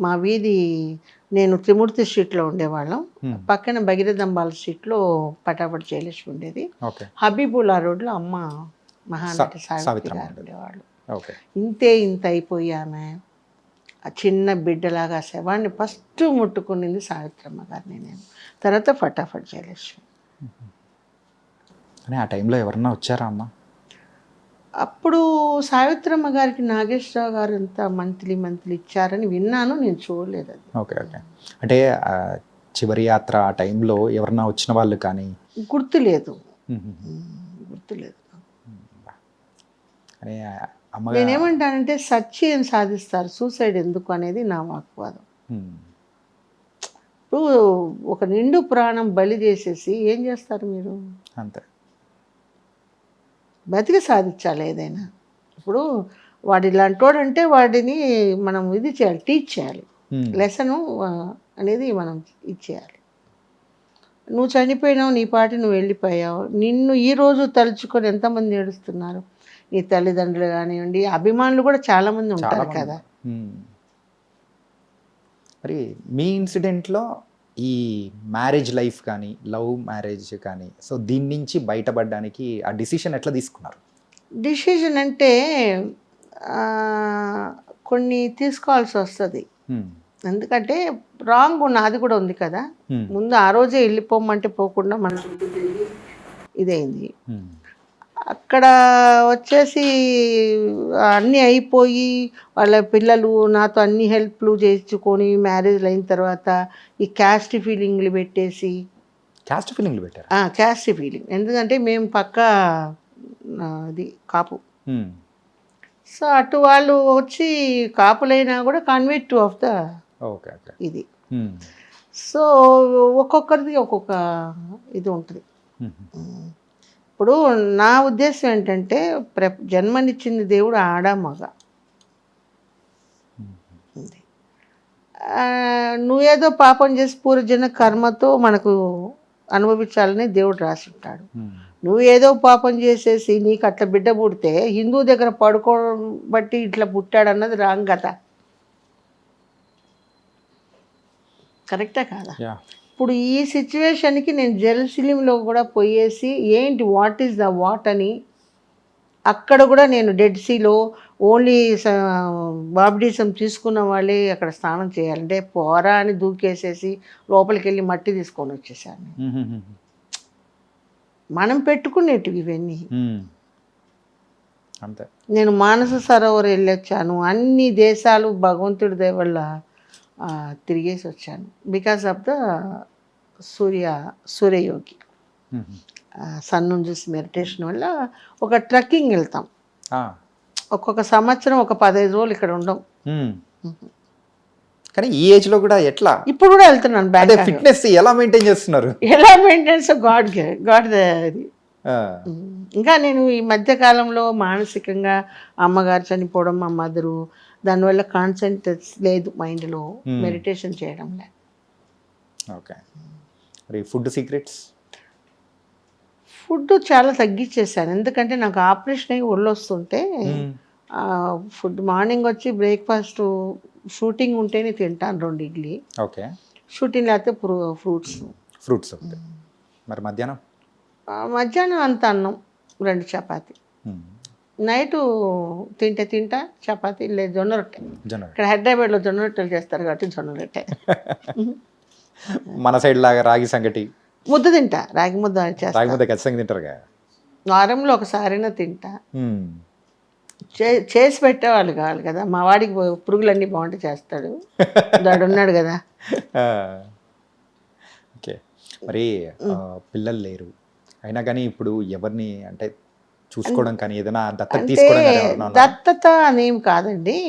మా వీధి, నేను త్రిమూర్తి స్ట్రీట్లో ఉండేవాళ్ళం, పక్కన భగీరథంబాల స్ట్రీట్లో పటాపట్ జయలక్ష్మి ఉండేది, హబీబుల్లా రోడ్లో అమ్మ మహానటి సావిత్రి గారు ఉండేవాళ్ళు. ఇంత అయిపోయామే, ఆ చిన్న బిడ్డలాగా శవాన్ని ఫస్ట్ ముట్టుకునింది సావిత్రమ్మ గారిని నేను, తర్వాత ఫటాఫట్ జయలక్ష్మి. ఆ టైంలో ఎవరన్నా వచ్చారా అమ్మ? అప్పుడు సావిత్రమ్మ గారికి నాగేశ్వరరావు గారు ఎంత మంత్లీ ఇచ్చారని విన్నాను, నేను చూడలేదు అది. Okay okay. అంటే చివరి యాత్ర ఆ టైంలో ఎవరన్నా వచ్చిన వాళ్ళు కానీ గుర్తులేదు. నేనేమంటానంటే సత్యం సాధిస్తారు, సూసైడ్ ఎందుకు అనేది నా వాక్వాదం. ఇప్పుడు ఒక నిండు ప్రాణం బలి చేసేసి ఏం చేస్తారు మీరు? అంతే, బతికి సాధించాలి ఏదైనా. ఇప్పుడు వాడు ఇలాంటి వాడు అంటే వాడిని మనం ఇది చేయాలి, టీచ్ చేయాలి, లెసను అనేది మనం ఇచ్చేయాలి. నువ్వు చనిపోయినావు, నీ పాటి నువ్వు వెళ్ళిపోయావు, నిన్ను ఈరోజు తలుచుకొని ఎంతమంది ఏడుస్తున్నారు, నీ తల్లిదండ్రులు కానివ్వండి, అభిమానులు కూడా చాలామంది ఉంటారు కదా. మరి మీ ఇన్సిడెంట్లో ఈ మ్యారేజ్ లైఫ్ కానీ, లవ్ మ్యారేజ్ కానీ, సో దీని నుంచి బయటపడడానికి ఆ డిసిషన్ ఎట్లా తీసుకున్నారు? డిసిషన్ అంటే కొన్ని తీసుకోవాల్సి వస్తుంది. ఎందుకంటే రాంగ్ నాది కూడా ఉంది కదా. ముందు ఆ రోజే వెళ్ళిపోమంటే పోకుండా మన చుట్టూ తిరిగి ఇదైంది. అక్కడ వచ్చేసి అన్నీ అయిపోయి వాళ్ళ పిల్లలు నాతో అన్ని హెల్ప్లు చేసుకొని మ్యారేజ్లు అయిన తర్వాత ఈ క్యాస్ట్ ఫీలింగ్లు పెట్టేసి క్యాస్ట్ ఫీలింగ్లు పెట్టారు. క్యాస్ట్ ఫీలింగ్ ఎందుకంటే మేము పక్కా అది కాపు. సో అటు వాళ్ళు వచ్చి కాపులైనా కూడా convert of the okay okay ఇది. సో ఒక్కొక్కరిది ఒక్కొక్క ఇది ఉంటుంది. ఇప్పుడు నా ఉద్దేశం ఏంటంటే జన్మనిచ్చింది దేవుడు ఆడ మగ. నువ్వేదో పాపం చేసి పూర్వజన్మ కర్మతో మనకు అనుభవించాలని దేవుడు రాసి ఉంటాడు. నువ్వు ఏదో పాపం చేసేసి నీకు అట్లా బిడ్డ పుడితే హిందూ దగ్గర పడుకోవడం బట్టి ఇట్లా పుట్టాడు అన్నది రాంగ్ కదా. కరెక్టా కాదా? ఇప్పుడు ఈ సిచ్యువేషన్కి నేను జెరూసలేంలో కూడా పోయేసి ఏంటి వాట్ ఈస్ ద వాట్ అని అక్కడ కూడా నేను డెడ్ సీలో ఓన్లీ బాప్టిజం తీసుకున్న వాళ్ళే అక్కడ స్నానం చేయాలంటే పోరా అని దూకేసేసి లోపలికి వెళ్ళి మట్టి తీసుకొని వచ్చేసాను. మనం పెట్టుకునేటివి ఇవన్నీ. అంతే. నేను మానస సరోవర్ వెళ్ళొచ్చాను, అన్ని దేశాలు భగవంతుడి దయ వల్ల తిరిగేసి వచ్చాను. బికాస్ ఆఫ్ ద సూర్యయోగి సన్ను చూసి మెడిటేషన్ వల్ల ఒక ట్రెక్కింగ్ వెళ్తాం. ఒక్కొక్క సంవత్సరం ఒక 15 రోజులు ఇక్కడ ఉండం. కానీ ఈ ఏజ్ లో కూడా ఎట్లా? ఇప్పుడు కూడా వెళ్తున్నాను. బ్యాక్ ఫిట్నెస్ ఎలా మెయింటైన్ చేస్తున్నారు? ఎలా మెయింటెనెన్స్ గాడ్ అది. ఇంకా నేను ఈ మధ్య కాలంలో మానసికంగా అమ్మగారు చనిపోవడం, మా మదరు, దానివల్ల కాన్సన్ట్రేట్ లేదు మైండ్లో, మెడిటేషన్ చేయడం లేదు. ఓకే. మరి ఫుడ్ సీక్రెట్స్? ఫుడ్ చాలా తగ్గించేసాను. ఎందుకంటే నాకు ఆపరేషన్ అయ్యి ఒళ్ళు వస్తుంటే ఫుడ్ మార్నింగ్ వచ్చి బ్రేక్ఫాస్ట్ షూటింగ్ ఉంటేనే తింటాను 2 ఇడ్లీ. ఓకే. షూటింగ్ లేకపోతే ఫ్రూట్స్. మరి మధ్యాహ్నం అంత అన్నం, 2 చపాతి. నైటు తింటా చపాతి లేదు జొన్న రొట్టె. ఇక్కడ హైదరాబాద్లో జొన్న రొట్టెలు చేస్తారు కాబట్టి జొన్న రొట్టె. మన సైడ్ లాగా రాగి సంగటి ముద్ద తింటా, రాగి ముద్ద చేస్తా. రాగి ముద్ద ఖచ్చితంగా తింటారుగా. వారంలో ఒకసారైనా తింటా. చేసి పెట్టేవాళ్ళు కావాలి కదా. మా వాడికి పురుగులన్నీ బాగుంటే చేస్తాడు, దాడు ఉన్నాడు కదా. ఓకే. మరి పిల్లలు లేరు అయినా కానీ ఇప్పుడు ఎవరిని అంటే చూసుకోవడం కానీ ఏదైనా దత్తత తీసుకోవడం? దత్తత అనేం కాదండి.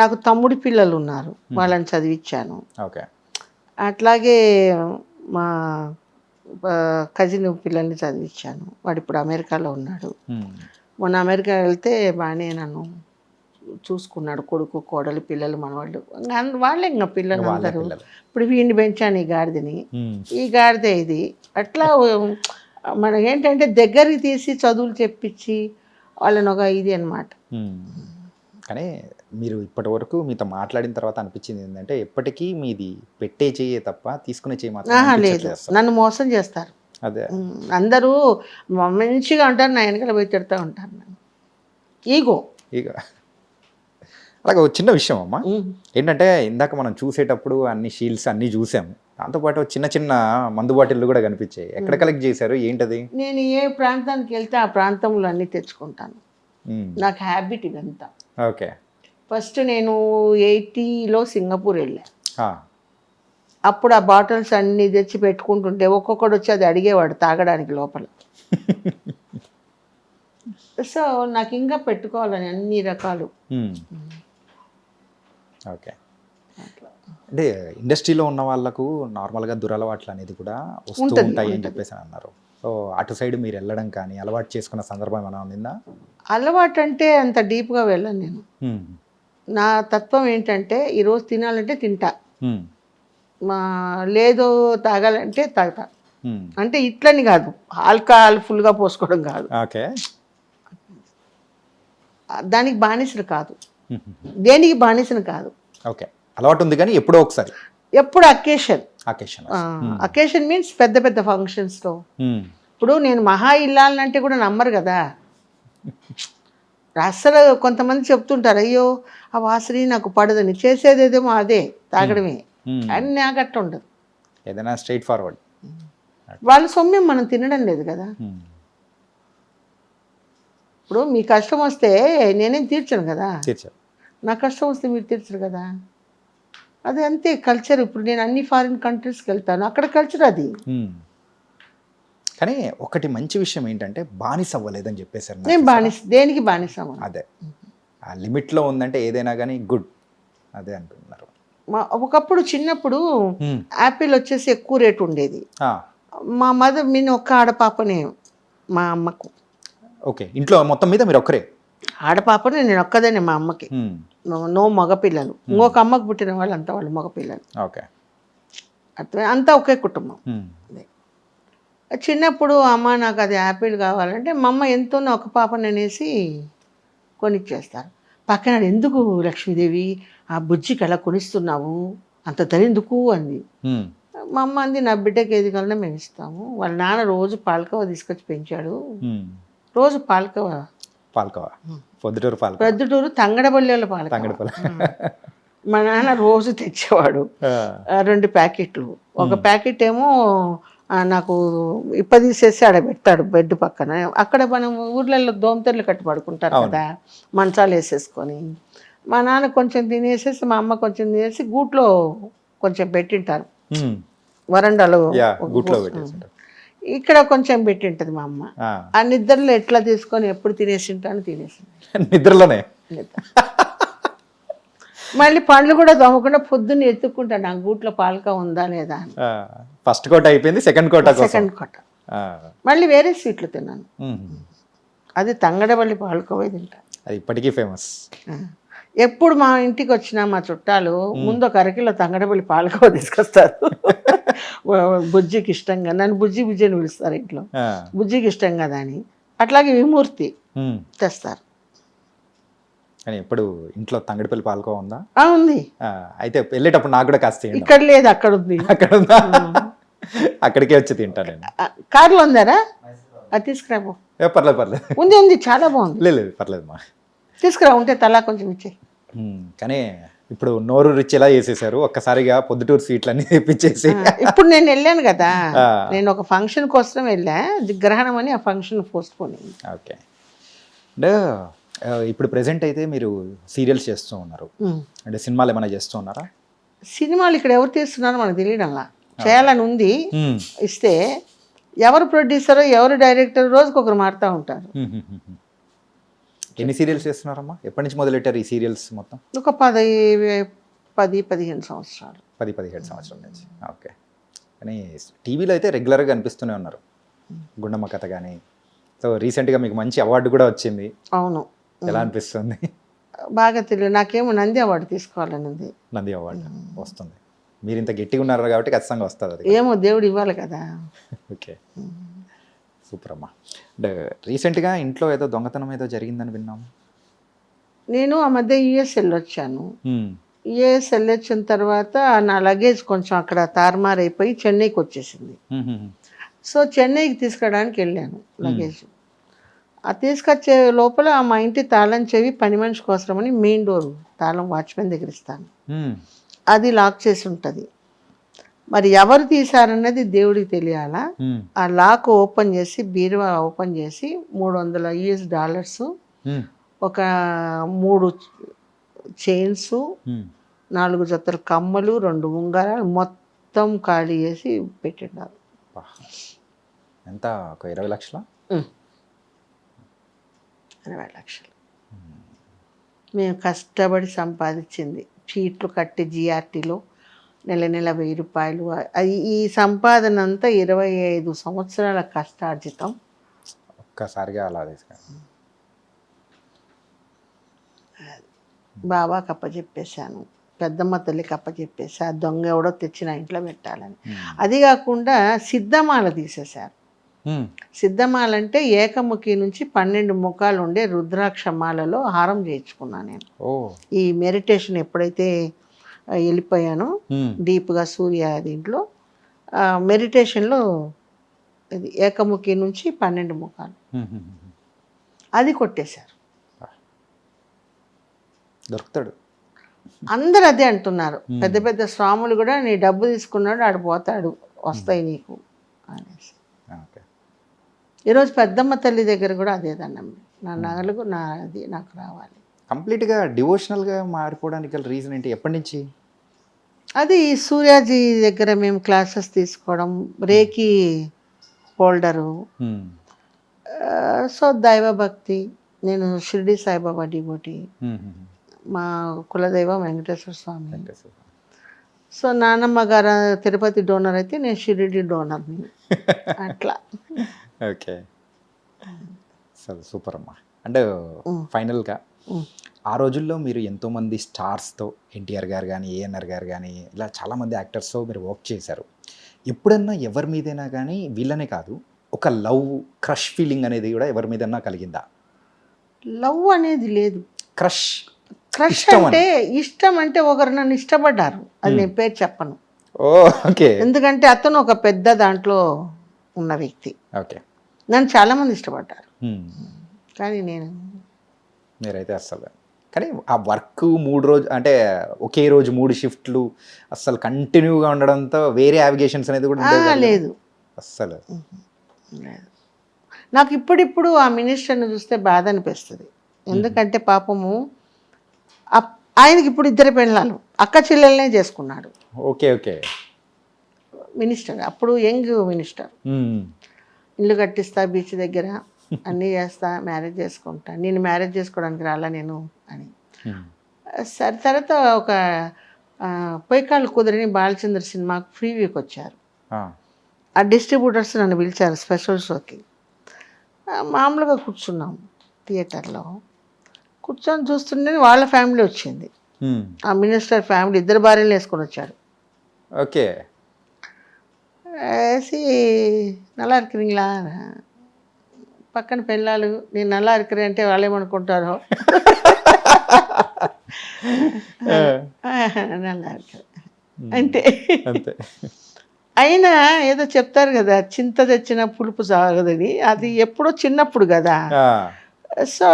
నాకు తమ్ముడి పిల్లలు ఉన్నారు, వాళ్ళని చదివించాను. ఓకే. అట్లాగే మా కజిన్ పిల్లల్ని చదివించాను. వాడు ఇప్పుడు అమెరికాలో ఉన్నాడు. మొన్న అమెరికా వెళ్తే బాగానే నన్ను చూసుకున్నాడు. కొడుకు, కోడలు, పిల్లలు, మనవాళ్ళు, వాళ్ళే ఇంకా పిల్లలు అందరూ. ఇప్పుడు వీడిని పెంచాను, ఈ గాడిదని, ఈ గాడిదే ఇది. అట్లా మనకి ఏంటంటే దగ్గరికి తీసి చదువులు చెప్పించి వాళ్ళని ఒక ఇది అనమాట. కానీ మీరు ఇప్పటి వరకు మీతో మాట్లాడిన తర్వాత అనిపించింది ఏంటంటే ఎప్పటికీ మీది పెట్టే చెయ్యే తప్ప తీసుకునే చెయ్యి మాత్రం లేదు. నన్ను మోసం చేస్తారు. అదే అందరూ మంచిగా ఉంటారు, నా వెనకాల పోయి తిడతా ఉంటారు. ఈగో. అలాగే ఒక చిన్న విషయం అమ్మా, ఏంటంటే ఇందాక మనం చూసేటప్పుడు అన్ని షీల్డ్స్ అన్నీ చూసాము, దాంతోపాటు చిన్న చిన్న మందు బాటిల్లు కూడా కనిపించాయి. ఎక్కడ కలెక్ట్ చేశారు, ఏంటది? నేను ఏ ప్రాంతానికి వెళ్తే ఆ ప్రాంతంలో అన్నీ తెచ్చుకుంటాను. నాకు హ్యాబిట్ ఇదంతా. ఓకే. ఫస్ట్ నేను 80లో సింగపూర్ వెళ్ళాను. అప్పుడు ఆ బాటిల్స్ అన్నీ తెచ్చి పెట్టుకుంటుంటే ఒక్కొక్కడు వచ్చి అది అడిగేవాడు తాగడానికి లోపల. సో నాకు ఇంకా పెట్టుకోవాలని అన్ని రకాలు. ఓకే. అంటే ఇండస్ట్రీలో ఉన్న వాళ్ళకు నార్మల్గా దురలవాట్లు అనేది కూడా వస్తూ ఉంటాయి అని చెప్పేసి అన్నారు. సో అటు సైడ్ మీరు వెళ్ళడం కానీ అలవాటు చేసుకున్న సందర్భం ఏమైనా ఉందా? అలవాటు అంటే అంత డీప్గా వెళ్ళను నేను. నా తత్వం ఏంటంటే ఈరోజు తినాలంటే తింటా, లేదు తాగాలంటే తాగుతా. అంటే ఇట్లని కాదు, ఆల్కహాల్ ఫుల్గా పోసుకోవడం కాదు. ఓకే. దానికి బానిసలు కాదు, దేనికి బానిసలు కాదు. ఓకే. అలవాటు ఉంది కానీ ఎప్పుడో ఒకసారి, ఎప్పుడు అకేషన్ మీన్స్ పెద్ద పెద్ద ఫంక్షన్స్లో. ఇప్పుడు నేను మహా ఇల్లాలంటే కూడా నమ్మరు కదా. అస్సలు కొంతమంది చెప్తుంటారు, అయ్యో ఆ వాసన నాకు పడదని, చేసేదేదేమో అదే తాగడమే. అని నాకు అట్ట ఉండదు. ఏదైనా స్ట్రైట్ ఫార్వర్డ్. వాళ్ళ సొమ్యం మనం తినడం లేదు కదా. ఇప్పుడు మీ కష్టం వస్తే నేనేం తీర్చను కదా, తీర్చారు. నా కష్టం వస్తే మీరు తీర్చరు కదా. అది అంతే కల్చర్. ఇప్పుడు నేను అన్ని ఫారిన్ కంట్రీస్కి వెళ్తాను, అక్కడ కల్చర్ అది. కానీ ఒకటి మంచి విషయం ఏంటంటే బానిస అవ్వలేదని చెప్పేశారు. నేను బానిస, దేనికి బానిస అవ్వను. అదే ఆ లిమిట్లో ఉందంటే ఏదైనా కానీ గుడ్, అదే అంటున్నారు. ఒకప్పుడు చిన్నప్పుడు యాపిల్ వచ్చేసి ఎక్కువ రేటు ఉండేది. ఆ, మా మదర్, నేను ఒక్క ఆడపాపనే మా అమ్మకు. ఓకే, ఇంట్లో మొత్తం మీద మీరు ఒక్కరే? ఆడపాపనే, నేను ఒక్కదేనే మా అమ్మకి. నో మగపిల్లలు. ఇంకొక అమ్మకు పుట్టిన వాళ్ళు అంతా వాళ్ళు మగపిల్లలు. ఓకే, అర్థమే, అంతా ఒకే కుటుంబం. చిన్నప్పుడు అమ్మ నాకు అది యాపిల్ కావాలంటే మా అమ్మ ఎంతోనో ఒక పాపని అనేసి కొనిచ్చేస్తారు. పక్కన ఎందుకు లక్ష్మీదేవి ఆ బుజ్జికి ఎలా కొనిస్తున్నావు, అంత ధరెందుకు అంది. మా అమ్మ అంది, నా బిడ్డకి ఏది కావాలన్నా మేము ఇస్తాము. వాళ్ళ నాన్న రోజు పాలకవ తీసుకొచ్చి పెంచాడు, రోజు పాలకవ ప్రొద్దుటూరు తంగడబల్లిలో పాలకవ మా నాన్న రోజు తెచ్చేవాడు. 2 ప్యాకెట్లు. ఒక ప్యాకెట్ ఏమో నాకు ఇప్పదీసేసి ఆడ పెడతాడు బెడ్ పక్కన. అక్కడ మనం ఊర్లలో దోమతెరలు కట్టి పడుకుంటారు కదా, మంచాలు వేసేసుకొని. మా నాన్న కొంచెం తినేసేసి మా అమ్మ కొంచెం తినేసి గూట్లో కొంచెం పెట్టింటారు, వరండాలో ఇక్కడ కొంచెం పెట్టింటది మా అమ్మ. ఆ నిద్రలో ఎట్లా తీసుకొని ఎప్పుడు తినేసింటాను, నిద్రలోనే. మళ్ళీ పండ్లు కూడా దొమ్మకుండా పొద్దున్న ఎత్తుక్కుంటాను నా గూట్లో పాలక ఉందా లేదా అని. ఫస్ట్ కోట అయిపోయింది, సెకండ్ కోట మళ్ళీ వేరే స్వీట్లు తిన్నాను. అది తంగడబల్లి పాలకోవే తింటా, అది ఇప్పటికీ ఫేమస్. ఎప్పుడు మా ఇంటికి వచ్చినా మా చుట్టాలు ముందు ఒక అరకిలో తంగడబల్లి పాలకోవ తీసుకొస్తారు. బుజ్జికి ఇష్టంగా, నన్ను బుజ్జి బుజ్జి అని పిలుస్తారు ఇంట్లో, బుజ్జికి ఇష్టం కదా అని. అట్లాగే విమూర్తి తెస్తారు. కానీ ఎప్పుడు ఇంట్లో తంగడిపల్లి పాలకోవ ఉందా? ఉంది. అయితే వెళ్ళేటప్పుడు నాకు కూడా కాస్త. ఇక్కడ లేదు, అక్కడ ఉంది. అక్కడ ఉందా? అక్కడికే వచ్చి తింటా నేను. కారులో ఉందారా? అది తీసుకురాబో. పర్లేదు ఉంది, చాలా బాగుంది. లేదు పర్లేదు మా, తీసుకురా, ఉంటే తలా కొంచెం ఇచ్చే. కానీ ఇప్పుడు నోరు రిచ్ ఎలా చేసేసారు, ఒక్కసారిగా పొద్దుటూరు స్వీట్లన్నీ తెప్పించేసి. ఇప్పుడు నేను వెళ్ళాను కదా, నేను ఒక ఫంక్షన్ కోసం వెళ్ళా, గ్రహణం అని ఆ ఫంక్షన్ పోస్ట్ పోన్. ఓకే, అంటే ఇప్పుడు ప్రెసెంట్ అయితే మీరు సీరియల్స్ చేస్తూ ఉన్నారు, అంటే సినిమాలు ఏమైనా చేస్తూ ఉన్నారా? సినిమాలు ఇక్కడ ఎవరు తీస్తున్నారో మనకు తెలియడంలా. చేయాలని ఉంది, ఇస్తే ఎవరు ప్రొడ్యూసరో ఎవరు డైరెక్టర్ రోజుకొకరు మారుతూ ఉంటారు. ఎన్ని సీరియల్స్ చేస్తున్నారమ్మా? ఎప్పటి నుంచి మొదలెట్టారు ఈ సీరియల్స్ మొత్తం? ఒక 10-15 సంవత్సరాలు. 10-17 సంవత్సరాల నుంచి. ఓకే, కానీ టీవీలో అయితే రెగ్యులర్గా కనిపిస్తూనే ఉన్నారు, గుండమ్మ కథ కానీ. సో రీసెంట్గా మీకు మంచి అవార్డు కూడా వచ్చింది. అవును. ఎలా అనిపిస్తుంది? బాగా తెలియదు, నాకేమో నంది అవార్డు తీసుకోవాలని ఉంది. నంది అవార్డు వస్తుంది, మీరు ఇంత గట్టిగా ఉన్నారు కాబట్టి ఖచ్చితంగా వస్తుంది అది. ఏమో దేవుడు ఇవ్వాలి కదా. ఓకే, సూపర్ అమ్మా. అంటే రీసెంట్గా ఇంట్లో ఏదో దొంగతనం ఏదో జరిగిందని విన్నాము. నేను ఆ మధ్య యుఎస్ వెళ్ళొచ్చాను. యుఎస్ వెళ్ళొచ్చిన తర్వాత నా లగేజ్ కొంచెం అక్కడ తారుమారైపోయి చెన్నైకి వచ్చేసింది. సో చెన్నైకి తీసుకురావడానికి వెళ్ళాను లగేజ్. ఆ తీసుకొచ్చే లోపల మా ఇంటి తాళం చెవి పని మనిషి కోసమని మెయిన్ డోర్ తాళం వాచ్మెన్ దగ్గర ఇస్తాను, అది లాక్ చేసి ఉంటుంది. మరి ఎవరు తీశారన్నది దేవుడికి తెలియాలా. ఆ లాక్ ఓపెన్ చేసి బీరువా ఓపెన్ చేసి $300 ఒక 3 చైన్స్, 4 జతల కమ్మలు, 2 ఉంగరాలు మొత్తం ఖాళీ చేసి పెట్టినారు. ఎంత? ఒక 20 లక్షల? 20 లక్షలు మేము కష్టపడి సంపాదించింది. చీట్లు కట్టి జిఆర్టీలో నెల 1000 రూపాయలు. ఈ సంపాదన అంతా 25 సంవత్సరాల కష్టార్జితం. ఒక్కసారిగా అలా బాబాకి అప్పచెప్పేశాను, పెద్దమ్మ తల్లికి అప్పచెప్పేసా. దొంగ ఎవడో తెచ్చి నా ఇంట్లో పెట్టాలని. అది కాకుండా సిద్ధమాల తీసేశారు. సిద్ధమాల అంటే ఏకముఖి నుంచి 12 ముఖాలు ఉండే రుద్రాక్ష మాలలో హారం చేయించుకున్నాను నేను. ఈ మెడిటేషన్ ఎప్పుడైతే వెళ్ళిపోయానో డీప్గా సూర్య దీంట్లో మెడిటేషన్లో ఇది ఏకముఖి నుంచి 12 ముఖాలు అది కొట్టేశారు. దొరుకుతాడు. అందరు అదే అంటున్నారు. పెద్ద పెద్ద స్వాములు కూడా నీ డబ్బు తీసుకున్నాడు ఆడు పోతాడు, వస్తాయి నీకు అనేసి. ఓకే. ఈరోజు పెద్దమ్మ తల్లి దగ్గర కూడా అదే దండం, నా నగలకు అది నాకు రావాలి. కంప్లీట్గా డివోషనల్గా మారిపోవడానికి గల రీజన్ ఏంటి? ఎప్పటి నుంచి? అది సూర్యాజీ దగ్గర మేము క్లాసెస్ తీసుకోవడం, రేకి హోల్డరు, సో దైవభక్తి. నేను షిరిడి సాయిబాబా డివోటి, మా కులదైవం వెంకటేశ్వర స్వామి. సో నాన్నమ్మ గారు తిరుపతి డోనర్ అయితే నేను షిరిడి డోనర్ని, అట్లా. ఓకే, సరే, సూపర్ అమ్మా. అంటే ఫైనల్గా ఆ రోజుల్లో మీరు ఎంతోమంది స్టార్స్తో, ఎన్టీఆర్ గారు కానీ, ఏఎన్ఆర్ గారు కానీ, ఇలా చాలామంది యాక్టర్స్తో మీరు వర్క్ చేశారు. ఎప్పుడన్నా ఎవరి మీదైనా కానీ, వీళ్ళనే కాదు, ఒక లవ్ క్రష్ ఫీలింగ్ అనేది కూడా ఎవరి మీదన్నా కలిగిందా? లవ్ అనేది లేదు. క్రష్ అంటే ఇష్టం అంటే ఒకరు నన్ను ఇష్టపడ్డారు, అది నేను పేరు చెప్పను. ఓకే. ఎందుకంటే అతను ఒక పెద్ద దాంట్లో ఉన్న వ్యక్తి. ఓకే. నన్ను చాలామంది ఇష్టపడ్డారు, కానీ మీరైతే అస్సలు. కానీ ఆ వర్క్ 3 రోజు అంటే ఒకే రోజు 3 షిఫ్ట్లు అస్సలు కంటిన్యూగా ఉండడంతో వేరే యావిగేషన్స్ అనేది కూడా లేదు అస్సలు లేదు. నాకు ఇప్పుడిప్పుడు ఆ మినిస్టర్ని చూస్తే బాధ అనిపిస్తుంది. ఎందుకంటే పాపము ఆయనకి ఇప్పుడు 2 పెళ్ళాలు, అక్క చెల్లెలనే చేసుకున్నాడు. ఓకే. ఓకే. మినిస్టర్ అప్పుడు యంగ్ మినిస్టర్, ఇల్లు కట్టిస్తా బీచ్ దగ్గర, అన్నీ చేస్తా, మ్యారేజ్ చేసుకుంటా, నేను మ్యారేజ్ చేసుకోవడానికి రాలా నేను అని. సరే, తర్వాత ఒక పొయ్యికాళ్ళు కుదిరిని బాలచంద్ర సినిమాకు ప్రీవ్యూకి వచ్చారు. ఆ డిస్ట్రిబ్యూటర్స్ నన్ను పిలిచారు స్పెషల్ షోకి. మామూలుగా కూర్చున్నాం థియేటర్లో, కూర్చొని చూస్తుంటే వాళ్ళ ఫ్యామిలీ వచ్చింది. ఆ మినిస్టర్ ఫ్యామిలీ 2 భార్యలు వేసుకొని వచ్చాడు. ఓకే. వేసి నల్లా இருக்கிறீங்களா, పక్కన పెళ్ళాలు, నేను నల్లా இருக்கிறే అంటే వాళ్ళు ఏమనుకుంటారో. నల్లా இருக்கிற అంటే అయినా ఏదో చెప్తారు కదా, చింత తెచ్చిన పులుపు సాగదని, అది ఎప్పుడో చిన్నప్పుడు కదా. సో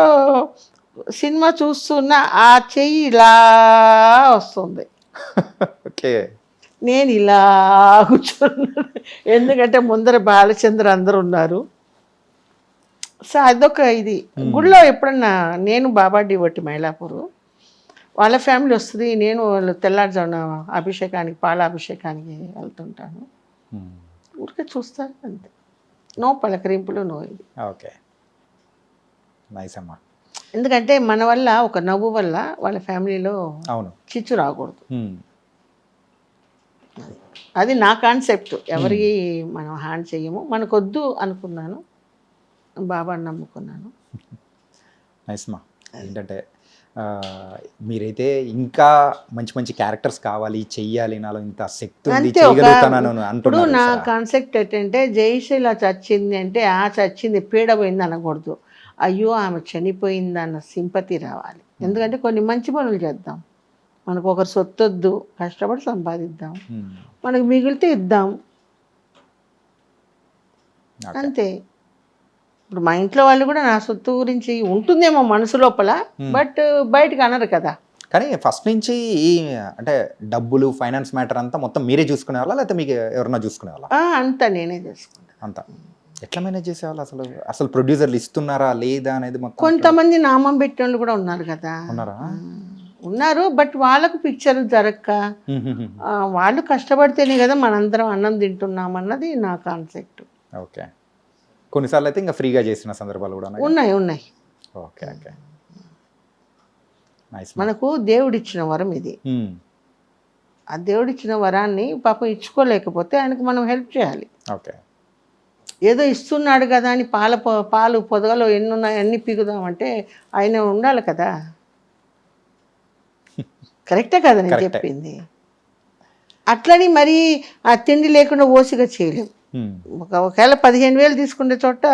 సినిమా చూస్తున్నా ఆ చెయ్యి ఇలా వస్తుంది. ఓకే. నేను ఇలా కూర్చున్నాను, ఎందుకంటే ముందర బాలచంద్ర అందరు ఉన్నారు. సో అదొక ఇది. గుడిలో ఎప్పుడన్నా నేను బాబా డివోటి మైలాపూర్, వాళ్ళ ఫ్యామిలీ వస్తుంది, నేను వాళ్ళు తెల్లారుజామున అభిషేకానికి, పాలాభిషేకానికి వెళ్తుంటాను. ఊరికే చూస్తాను అంతే, నో పలకరింపులు, నో ఇది. ఓకే, నైస్ అమ్మా. ఎందుకంటే మన వల్ల, ఒక నవ్వు వల్ల వాళ్ళ ఫ్యామిలీలో అవును చిచ్చు రాకూడదు. అది నా కాన్సెప్ట్. ఎవరికి మనం హ్యాండ్ చెయ్యము, మనకొద్దు అనుకున్నాను, బాబాని నమ్ముకున్నాను. నైస్ అమ్మా. ఏంటంటే మీరైతే ఇంకా మంచి మంచి క్యారెక్టర్స్ కావాలి, చెయ్యాలి, నాలో ఇంత శక్తి ఉంది, చేయగలుగుతాను ఇప్పుడు నా కాన్సెప్ట్ ఏంటంటే, జయశీల చచ్చింది అంటే ఆ చచ్చింది పీడ పోయింది అనకూడదు, అయ్యో ఆమె చనిపోయింది అన్న సింపతి రావాలి. ఎందుకంటే కొన్ని మంచి పనులు చేద్దాం, మనకు ఒకరు సొత్తొద్దు, కష్టపడి సంపాదిద్దాం, మనకు మిగిలితే ఇద్దాం, అంతే. ఇప్పుడు మా ఇంట్లో వాళ్ళు కూడా నా సొత్తు గురించి ఉంటుందేమో మనసు లోపల, బట్ బయటకు అనరు కదా. కానీ ఫస్ట్ నుంచి ఈ అంటే డబ్బులు, ఫైనాన్స్ మ్యాటర్ అంతా మొత్తం మీరే చూసుకునే వాళ్ళ, లేకపోతే మీకు ఎవరన్నా చూసుకునే వాళ్ళ? అంతా నేనే చేసుకుంటాను. అంతా ఎట్లా మేనేజ్ చేసేవాళ్ళు? అసలు ప్రొడ్యూసర్లు ఇస్తున్నారా లేదా అనేది మొత్తం. కొంతమంది నామం పెట్టిన వాళ్ళు కూడా ఉన్నారు కదా. ఉన్నారు, బట్ వాళ్ళకు పిక్చర్ జరగక, వాళ్ళు కష్టపడితేనే కదా మనందరం అన్నం తింటున్నాం అన్నది నా కాన్సెప్ట్. ఓకే. కొన్నిసార్లు అయితే ఇంకా ఫ్రీగా చేసిన సందర్భాలు కూడా ఉన్నాయి. ఓకే. Okay, nice. మనకు దేవుడిచ్చిన వరం ఇది. ఆ దేవుడిచ్చిన వరాన్ని పాపం ఇచ్చుకోలేకపోతే ఆయనకు మనం హెల్ప్ చేయాలి. ఓకే. ఏదో ఇస్తున్నాడు కదా అని పాలు పొదగలో ఎన్ని ఉన్నాయి అన్ని పీకుదామంటే ఆయన ఉండాలి కదా. కరెక్టే కదా నేను చెప్పింది. అట్లని మరి ఆ తిండి లేకుండా ఓసిగా చేయలేము. ఒకవేళ 15,000 తీసుకునే చోట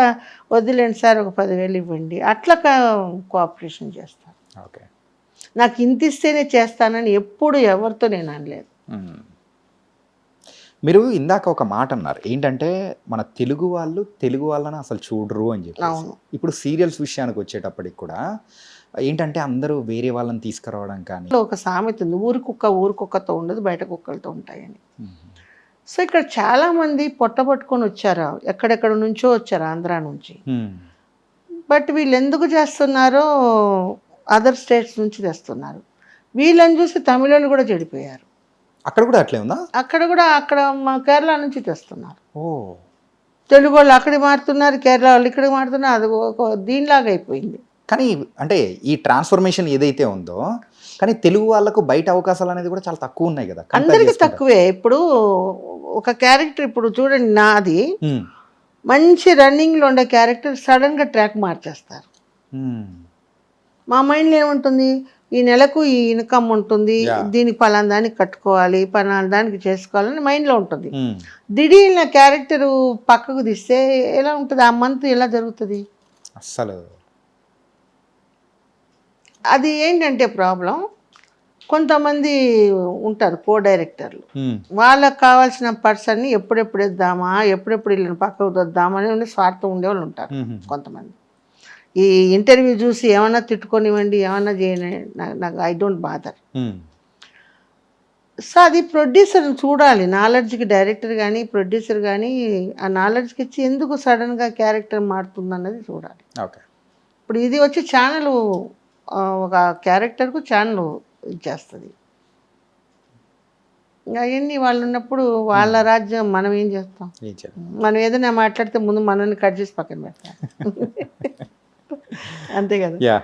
వద్దులేండి సార్ ఒక 10,000 ఇవ్వండి, అట్లా కోఆపరేషన్ చేస్తాను. ఓకే. నాకు ఇంత ఇస్తేనే చేస్తానని ఎప్పుడు ఎవరితో నేను అనలేదు. మీరు ఇందాక ఒక మాట అన్నారు, ఏంటంటే మన తెలుగు వాళ్ళని అసలు చూడరు అని చెప్పి. ఇప్పుడు సీరియల్స్ విషయానికి వచ్చేటప్పటికి కూడా ఏంటంటే అందరూ వేరే వాళ్ళని తీసుకురావడం కానీ ఒక సామెత ఉంది, ఊరి కుక్కతో ఉండదు, బయట కుక్కలతో ఉంటాయని. సో ఇక్కడ చాలా మంది పొట్టపట్టుకొని వచ్చారు, ఎక్కడెక్కడ నుంచో వచ్చారు, ఆంధ్రా నుంచి. బట్ వీళ్ళు ఎందుకు చేస్తున్నారో అదర్ స్టేట్స్ నుంచి తెస్తున్నారు. వీళ్ళని చూసి తమిళులు కూడా చెడిపోయారు. అక్కడ కూడా అట్లే ఉందా? అక్కడ మా కేరళ నుంచి తెస్తున్నారు. ఓ, తెలుగు వాళ్ళు అక్కడికి మారుతున్నారు, కేరళ వాళ్ళు ఇక్కడికి మారుతున్నారు. అది ఒక దీనిలాగా అయిపోయింది. కానీ అంటే ఈ ట్రాన్స్ఫర్మేషన్ ఏదైతే ఉందో, కానీ తెలుగు వాళ్ళకు బయట అవకాశాలు అనేది కూడా చాలా తక్కువ ఉన్నాయి కదా. అందరికీ తక్కువే. ఇప్పుడు ఒక క్యారెక్టర్, ఇప్పుడు చూడండి నాది మంచి రన్నింగ్లో ఉండే క్యారెక్టర్ సడన్గా ట్రాక్ మార్చేస్తారు. మా మైండ్లో ఏముంటుంది, ఈ నెలకు ఈ ఇన్కమ్ ఉంటుంది, దీనికి పలానా దానికి కట్టుకోవాలి, పలానా దానికి చేసుకోవాలని మైండ్లో ఉంటుంది. దిఢీర్న క్యారెక్టరు పక్కకు తీస్తే ఎలా ఉంటుంది, ఆ మంత్ ఎలా జరుగుతుంది అస్సలు. అది ఏంటంటే ప్రాబ్లం, కొంతమంది ఉంటారు కో డైరెక్టర్లు, వాళ్ళకి కావాల్సిన పర్సన్ని ఎప్పుడెప్పుడు ఇద్దామా, ఎప్పుడెప్పుడు వీళ్ళని పక్కకు వద్దామా అని స్వార్థం ఉండేవాళ్ళు ఉంటారు కొంతమంది. ఈ ఇంటర్వ్యూ చూసి ఏమన్నా తిట్టుకొనివ్వండి, ఏమన్నా చేయని, నాకు ఐ డోంట్ బాదర్. సో అది ప్రొడ్యూసర్ చూడాలి, నాలెడ్జ్కి డైరెక్టర్ కానీ ప్రొడ్యూసర్ కానీ ఆ నాలెడ్జ్కి ఇచ్చి ఎందుకు సడన్గా క్యారెక్టర్ మారుతుంది అన్నది చూడాలి. ఓకే, ఇప్పుడు ఇది వచ్చి ఛానల్, ఒక క్యారెక్టర్కు ఛానల్ ఇచ్చేస్తుంది. ఇంకా అవన్నీ వాళ్ళు ఉన్నప్పుడు వాళ్ళ రాజ్యం మనం ఏం చేస్తాం? మనం ఏదైనా మాట్లాడితే ముందు మనల్ని కట్ చేసి పక్కన పెడతాం. అంతే కదా. యా,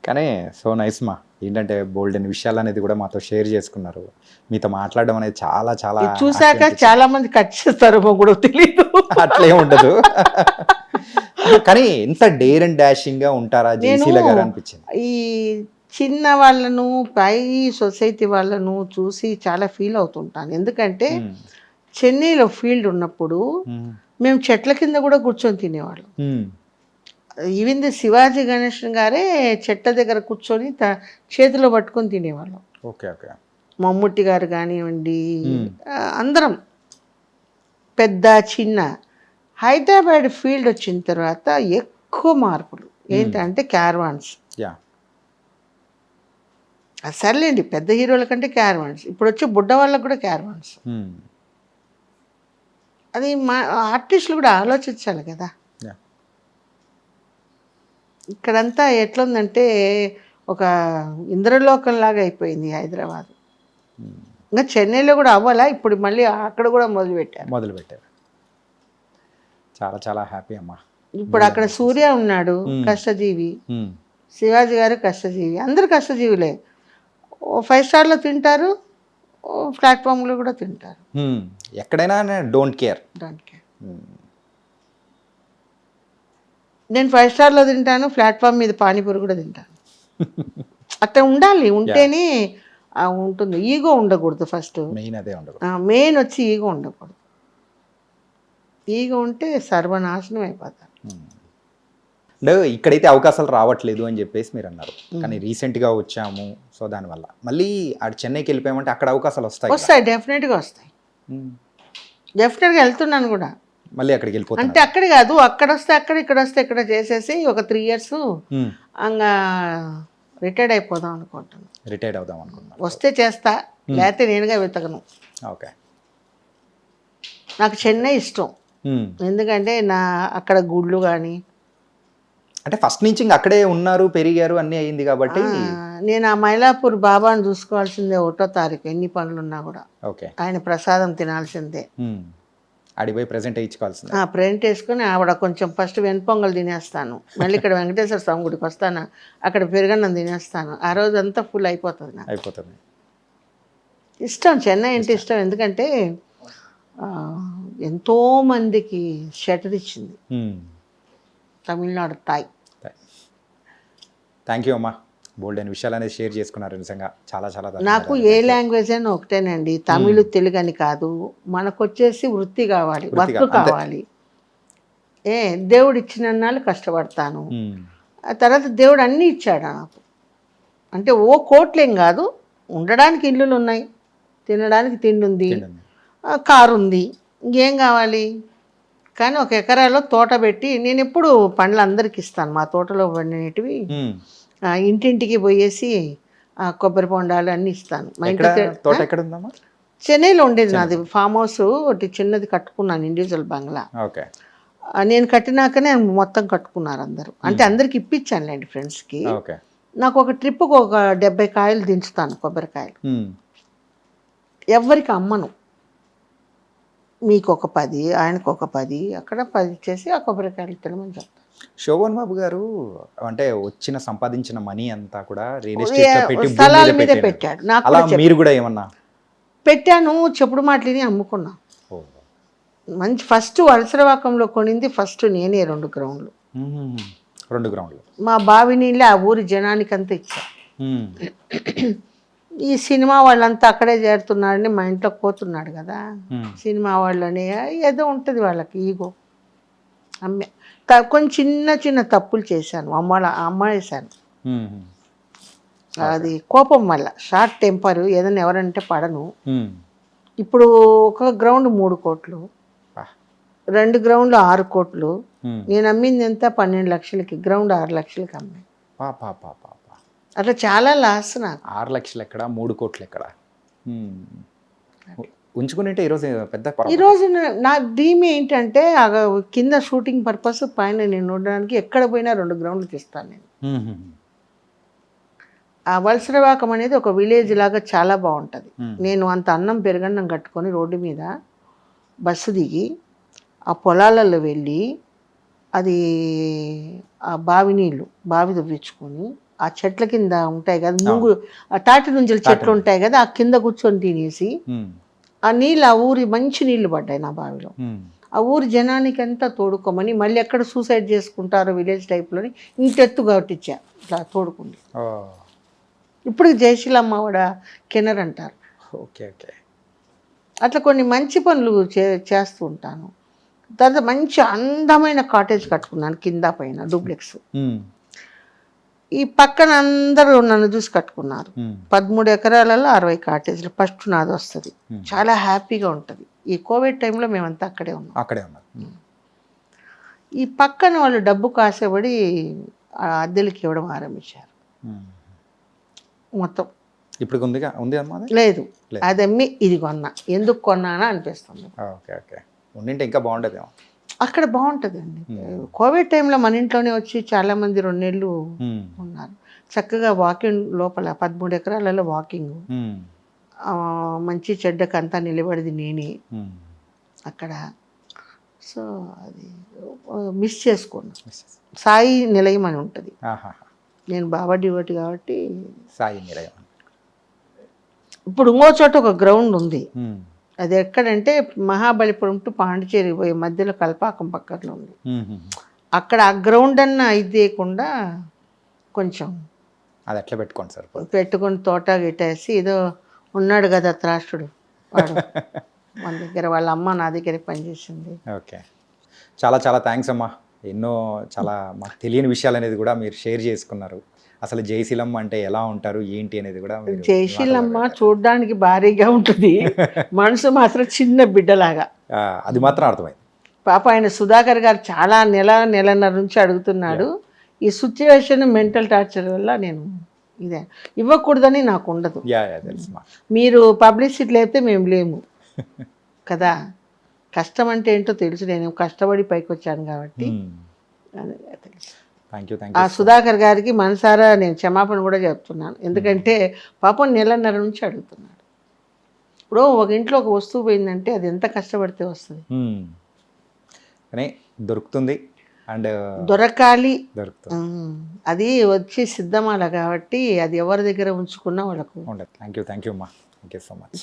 కానీ సో నైస్ మా, ఏంటంటే బోల్డ్ అని విషయాలు అనేది కూడా మాతో షేర్ చేసుకున్నారు. మీతో మాట్లాడడం అనేది చాలా చాలా చూసాక చాలా మంది కట్ చేస్తారు కూడా తెలియదు, అట్లే ఉండదు. కానీ ఎంత డేర్ అండ్ డాషింగ్ గా ఉంటారా జయశీల గారు అనిపించింది. ఈ చిన్న వాళ్ళను, పై సొసైటీ వాళ్ళను చూసి చాలా ఫీల్ అవుతుంటాను. ఎందుకంటే చెన్నైలో ఫీల్డ్ ఉన్నప్పుడు మేము చెట్ల కింద కూడా కూర్చొని తినేవాళ్ళం. ఈవెన్ శివాజీ గణేశన్ గారే చెట్ల దగ్గర కూర్చొని చేతిలో పట్టుకొని తినేవాళ్ళం. Okay okay. మమ్ముట్టి గారు కానివ్వండి, అందరం పెద్ద చిన్న. హైదరాబాద్ ఫీల్డ్ వచ్చిన తర్వాత ఎక్కువ మార్పులు ఏంటంటే క్యారవాన్స్. సర్లేండి, పెద్ద హీరోల కంటే క్యారవాన్స్, ఇప్పుడు వచ్చే బుడ్డ వాళ్ళకు కూడా క్యారవాన్స్. అది మా ఆర్టిస్టులు కూడా ఆలోచించాలి కదా. ఇక్కడంతా ఎట్లుందంటే ఒక ఇంద్రలోకంలాగా అయిపోయింది హైదరాబాద్. ఇంకా చెన్నైలో కూడా అవ్వాలా, ఇప్పుడు మళ్ళీ అక్కడ కూడా మొదలుపెట్టారు. చాలా చాలా హ్యాపీ అమ్మా. ఇప్పుడు అక్కడ సూర్య ఉన్నాడు, కష్టజీవి. శివాజీ గారు కష్టజీవి, అందరు కష్టజీవులే. 5 స్టార్లో తింటారు, ప్లాట్ఫామ్లో కూడా తింటారు. ఎక్కడైనా డోంట్ కేర్. నేను 5 స్టార్లో తింటాను, ప్లాట్ఫామ్ మీద పానీపూరి కూడా తింటాను. అట్లా ఉండాలి, ఉంటేనే ఉంటుంది. ఈగో ఉండకూడదు ఫస్ట్, మెయిన్ వచ్చి ఈగో ఉండకూడదు. ఈగో ఉంటే సర్వనాశనం అయిపోతారు. ఇక్కడైతే అవకాశాలు రావట్లేదు అని చెప్పేసి మీరు అన్నారు, కానీ రీసెంట్గా వచ్చాము, సో దానివల్ల మళ్ళీ చెన్నైకి వెళ్ళిపోయామంటే అక్కడ అవకాశాలు వస్తాయి. డెఫినెట్గా వస్తాయి. డెఫినెట్గా వెళ్తున్నాను కూడా. మళ్ళీ అక్కడికి వెళ్ళిపోతాను అంటే అక్కడ కాదు, అక్కడ వస్తే అక్కడ, ఇక్కడ వస్తే ఇక్కడ చేసేసి ఒక 3 years ఇంకా రిటైర్డ్ అయిపోదాం అనుకుంటున్నాను. రిటైర్డ్ అవుదాం అనుకుంటున్నాను. వస్తే చేస్తా, లేకపోతే నేనుగా వెతకను. ఓకే. నాకు చెన్నై ఇష్టం, ఎందుకంటే అక్కడ గుళ్ళు కానీ, అంటే ఫస్ట్ నుంచి ఇంకా అక్కడే ఉన్నారు, పెరిగారు, అన్నీ అయింది కాబట్టి. నేను ఆ మైలాపూర్ బాబాను చూసుకోవాల్సిందే 1వ తారీఖు, ఎన్ని పనులున్నా కూడా. ఓకే. ఆయన ప్రసాదం తినాల్సిందే. అడిపోయి ప్రెజెంట్ వేయించుకోవాల్సిందే. ప్రింట్ వేసుకొని ఆవిడ కొంచెం ఫస్ట్ వెనపొంగల్ తినేస్తాను, మళ్ళీ ఇక్కడ వెంకటేశ్వర స్వామి గుడికి వస్తాను, అక్కడ పెరుగన్నం తినేస్తాను. ఆ రోజు అంతా ఫుల్ అయిపోతుంది నాకు. అయిపోతుంది. ఇష్టం, చెన్నై అంటే ఇష్టం. ఎందుకంటే ఎంతోమందికి షటర్ ఇచ్చింది తమిళనాడు తాయ్. థ్యాంక్ యూ అమ్మా, బోల్డ్ అయిన విషయాలు అనేది షేర్ చేసుకున్నారు. నిజంగా చాలా చాలా. నాకు ఏ లాంగ్వేజ్ అయినా ఒకటేనండి, తమిళ్ తెలుగు అని కాదు. మనకు వచ్చేసి వృత్తి కావాలి, వర్క్ కావాలి. దేవుడు ఇచ్చినన్నాళ్ళు కష్టపడతాను. ఆ తర్వాత దేవుడు అన్నీ ఇచ్చాడు నాకు. అంటే కోట్లేం కాదు, ఉండడానికి ఇల్లులు ఉన్నాయి, తినడానికి తిండి ఉంది, కారు ఉంది, ఇంకేం కావాలి. కానీ 1 ఎకరాలో తోట పెట్టి, నేను ఎప్పుడు పండ్లు అందరికి ఇస్తాను. మా తోటలో పండినవి ఇంటింటికి పోయేసి కొబ్బరి బొండాలు అన్నీ ఇస్తాను. మా ఎక్కడ ఇంట్లో తోట ఎక్కడ ఉందమ్మా? చెన్నైలో ఉండేది నాది ఫామ్ హౌస్ ఒకటి చిన్నది కట్టుకున్నాను, ఇండివిజువల్ బంగ్లా. ఓకే. నేను కట్టినాకనే మొత్తం కట్టుకున్నారు అందరూ. అంటే అందరికి ఇప్పించానులేండి ఫ్రెండ్స్కి. ఓకే. నాకు ఒక ట్రిప్కి ఒక 70 కాయలు దించుతాను, కొబ్బరికాయలు. మ్మ్. ఎవరికి అమ్మను. మీకు ఒక 10, ఆయనకు ఒక 10, అక్కడ 10 చేసి ఆ కొబ్బరికాయలు తినమని చెప్తాను. శోభన్ బాబు గారు అంటే సంపాదించిన మనీ అంతా కూడా రియల్ ఎస్టేట్ లో పెట్టి భూమి స్థలాల మీద మీద పెట్టారు. పెట్టాడు. నాకు అలా కూడా మీరు కూడా ఏమన్నా? పెట్టాను, చెప్పుడు మాటలని అమ్ముకున్నా. ఓ. మంచి ఫస్ట్ వలసరవాకంలో కొనింది ఫస్ట్ నేనే 2 గ్రౌండ్లు. 2 గ్రౌండ్లు. మా బావి నీళ్ళే ఆ ఊరి జనానికంతా ఇచ్చా. ఈ సినిమా వాళ్ళంతా అక్కడే చేరుతున్నాడని మా ఇంట్లో పోతున్నాడు కదా, సినిమా వాళ్ళని ఏదో ఉంటుంది వాళ్ళకి ఈగో. అమ్మే కొంచెం చిన్న చిన్న తప్పులు చేశాను, అమ్మేశాను. అది కోపం వల్ల, షార్ట్ టెంపర్, ఏదైనా ఎవరంటే పడను. ఇప్పుడు ఒక గ్రౌండ్ 3 కోట్లు, 2 గ్రౌండ్లు 6 కోట్లు. నేను అమ్మింది ఎంత? 12 లక్షలకి, గ్రౌండ్ 6 లక్షలకి అమ్మాయి. అట్లా చాలా లాస్ నాకు. 6 లక్షలు ఎక్కడ, 3 కోట్లు ఎక్కడ? ఉంచుకునేంటే ఈరోజు పెద్ద ఈరోజు నా డ్రీమ్ ఏంటంటే కింద షూటింగ్ పర్పస్, పైన నేను ఉండడానికి ఎక్కడ పోయినా 2 గ్రౌండ్లు తీస్తాను నేను. ఆ వలసరవాకం అనేది ఒక విలేజ్ లాగా చాలా బాగుంటుంది. నేను అంత అన్నం పెరగన్నం కట్టుకొని రోడ్డు మీద బస్సు దిగి ఆ పొలాలలో వెళ్ళి అది ఆ బావి నీళ్ళు బావి తవ్వించుకొని ఆ చెట్ల కింద ఉంటాయి కదా, ముంగు ఆ తాటి నుంజల చెట్లు ఉంటాయి కదా, ఆ కింద కూర్చొని తినేసి ఆ నీళ్ళు, ఆ ఊరి మంచి నీళ్లు పడ్డాయి నా బావిలో. ఆ ఊరి జనానికి అంతా తోడుకోమని, మళ్ళీ ఎక్కడ సూసైడ్ చేసుకుంటారో విలేజ్ టైప్లోని ఇంటెత్తు కట్టించా ఇట్లా తోడుకుంది. ఇప్పుడు జయశీలమ్మ కూడా కెనర్ అంటారు. Okay okay. అట్లా కొన్ని మంచి పనులు చేస్తూ ఉంటాను. తర్వాత మంచి అందమైన కాటేజ్ కట్టుకున్నాను, కింద పైన డూప్లెక్స్. ఈ పక్కన అందరూ నన్ను చూసి కట్టుకున్నారు. 13 ఎకరాలలో 60 కాటేజ్లు. ఫస్ట్ నాది వస్తుంది, చాలా హ్యాపీగా ఉంటుంది. ఈ కోవిడ్ టైంలో మేమంతా అక్కడే ఉన్నాం. ఈ పక్కన వాళ్ళు డబ్బు కాసేపడి అద్దెలకి ఇవ్వడం ఆరంభించారు మొత్తం. ఇప్పుడు ఉంది అమ్మా? లేదు, అది అమ్మి ఇది కొన్నా. ఎందుకు కొన్నానా అనిపిస్తుంది. Okay okay. ఉండింటే ఇంకా బాగుండేదేమో. అక్కడ బాగుంటుందండి. కోవిడ్ టైంలో మన ఇంట్లోనే వచ్చి చాలామంది 2 నెలలు ఉన్నారు. చక్కగా వాకింగ్ లోపల 13 ఎకరాలలో వాకింగ్, మంచి చెడ్డకు అంతా నిలబడింది నేనే అక్కడ. సో అది మిస్ చేసుకోను. సాయి నిలయం అని ఉంటుంది. నేను బాబా డివోటి కాబట్టి సాయి నిలయం. ఇప్పుడు ఇంకో చోట ఒక గ్రౌండ్ ఉంది. అది ఎక్కడంటే మహాబలిపురం టు పాండిచేరి పోయే మధ్యలో కల్పాకం పక్కన ఉంది. అక్కడ ఆ గ్రౌండ్ అన్న అయితేయకుండా కొంచెం అది ఎట్లా పెట్టుకోండి సార్, పెట్టుకొని తోట గిట్టేసి, ఏదో ఉన్నాడు కదా త్రాష్టుడు వాడు మన దగ్గర, వాళ్ళ అమ్మ నా దగ్గర పనిచేసింది. ఓకే. చాలా చాలా థ్యాంక్స్ అమ్మా. ఎన్నో చాలా మాకు తెలియని విషయాలు అనేది కూడా మీరు షేర్ చేసుకున్నారు. అసలు జయశీలమ్మ అంటే ఎలా ఉంటారు ఏంటి అనేది కూడా. జయశీలమ్మ చూడడానికి భారీగా ఉంటుంది, మనసు మాత్రం చిన్న బిడ్డలాగా. అది మాత్రం అర్థమైంది. పాప ఆయన సుధాకర్ గారు చాలా నెలన్నర నుంచి అడుగుతున్నాడు. ఈ సిచ్యువేషన్, మెంటల్ టార్చర్ వల్ల నేను ఇదే ఇవ్వకూడదని నాకు ఉండదు. మీరు పబ్లిసిటీ లేకపోతే మేము లేము కదా. కష్టం అంటే ఏంటో తెలుసు, నేను కష్టపడి పైకి వచ్చాను కాబట్టి తెలుసు. ఆ సుధాకర్ గారికి మనసారా నేను క్షమాపణ కూడా చెప్తున్నాను. ఎందుకంటే పాపం నెలన్నర నుంచి అడుగుతున్నాడు. ఇప్పుడు ఒక ఇంట్లో ఒక వస్తువు పోయిందంటే అది ఎంత కష్టపడితే వస్తుంది. కానీ దొరుకుతుంది, అండ్ దొరకాలి, అది వచ్చి సిద్ధమాల కాబట్టి అది ఎవరి దగ్గర ఉంచుకున్నా వాళ్ళకు. థ్యాంక్ యూ అమ్మా. Thank you so much.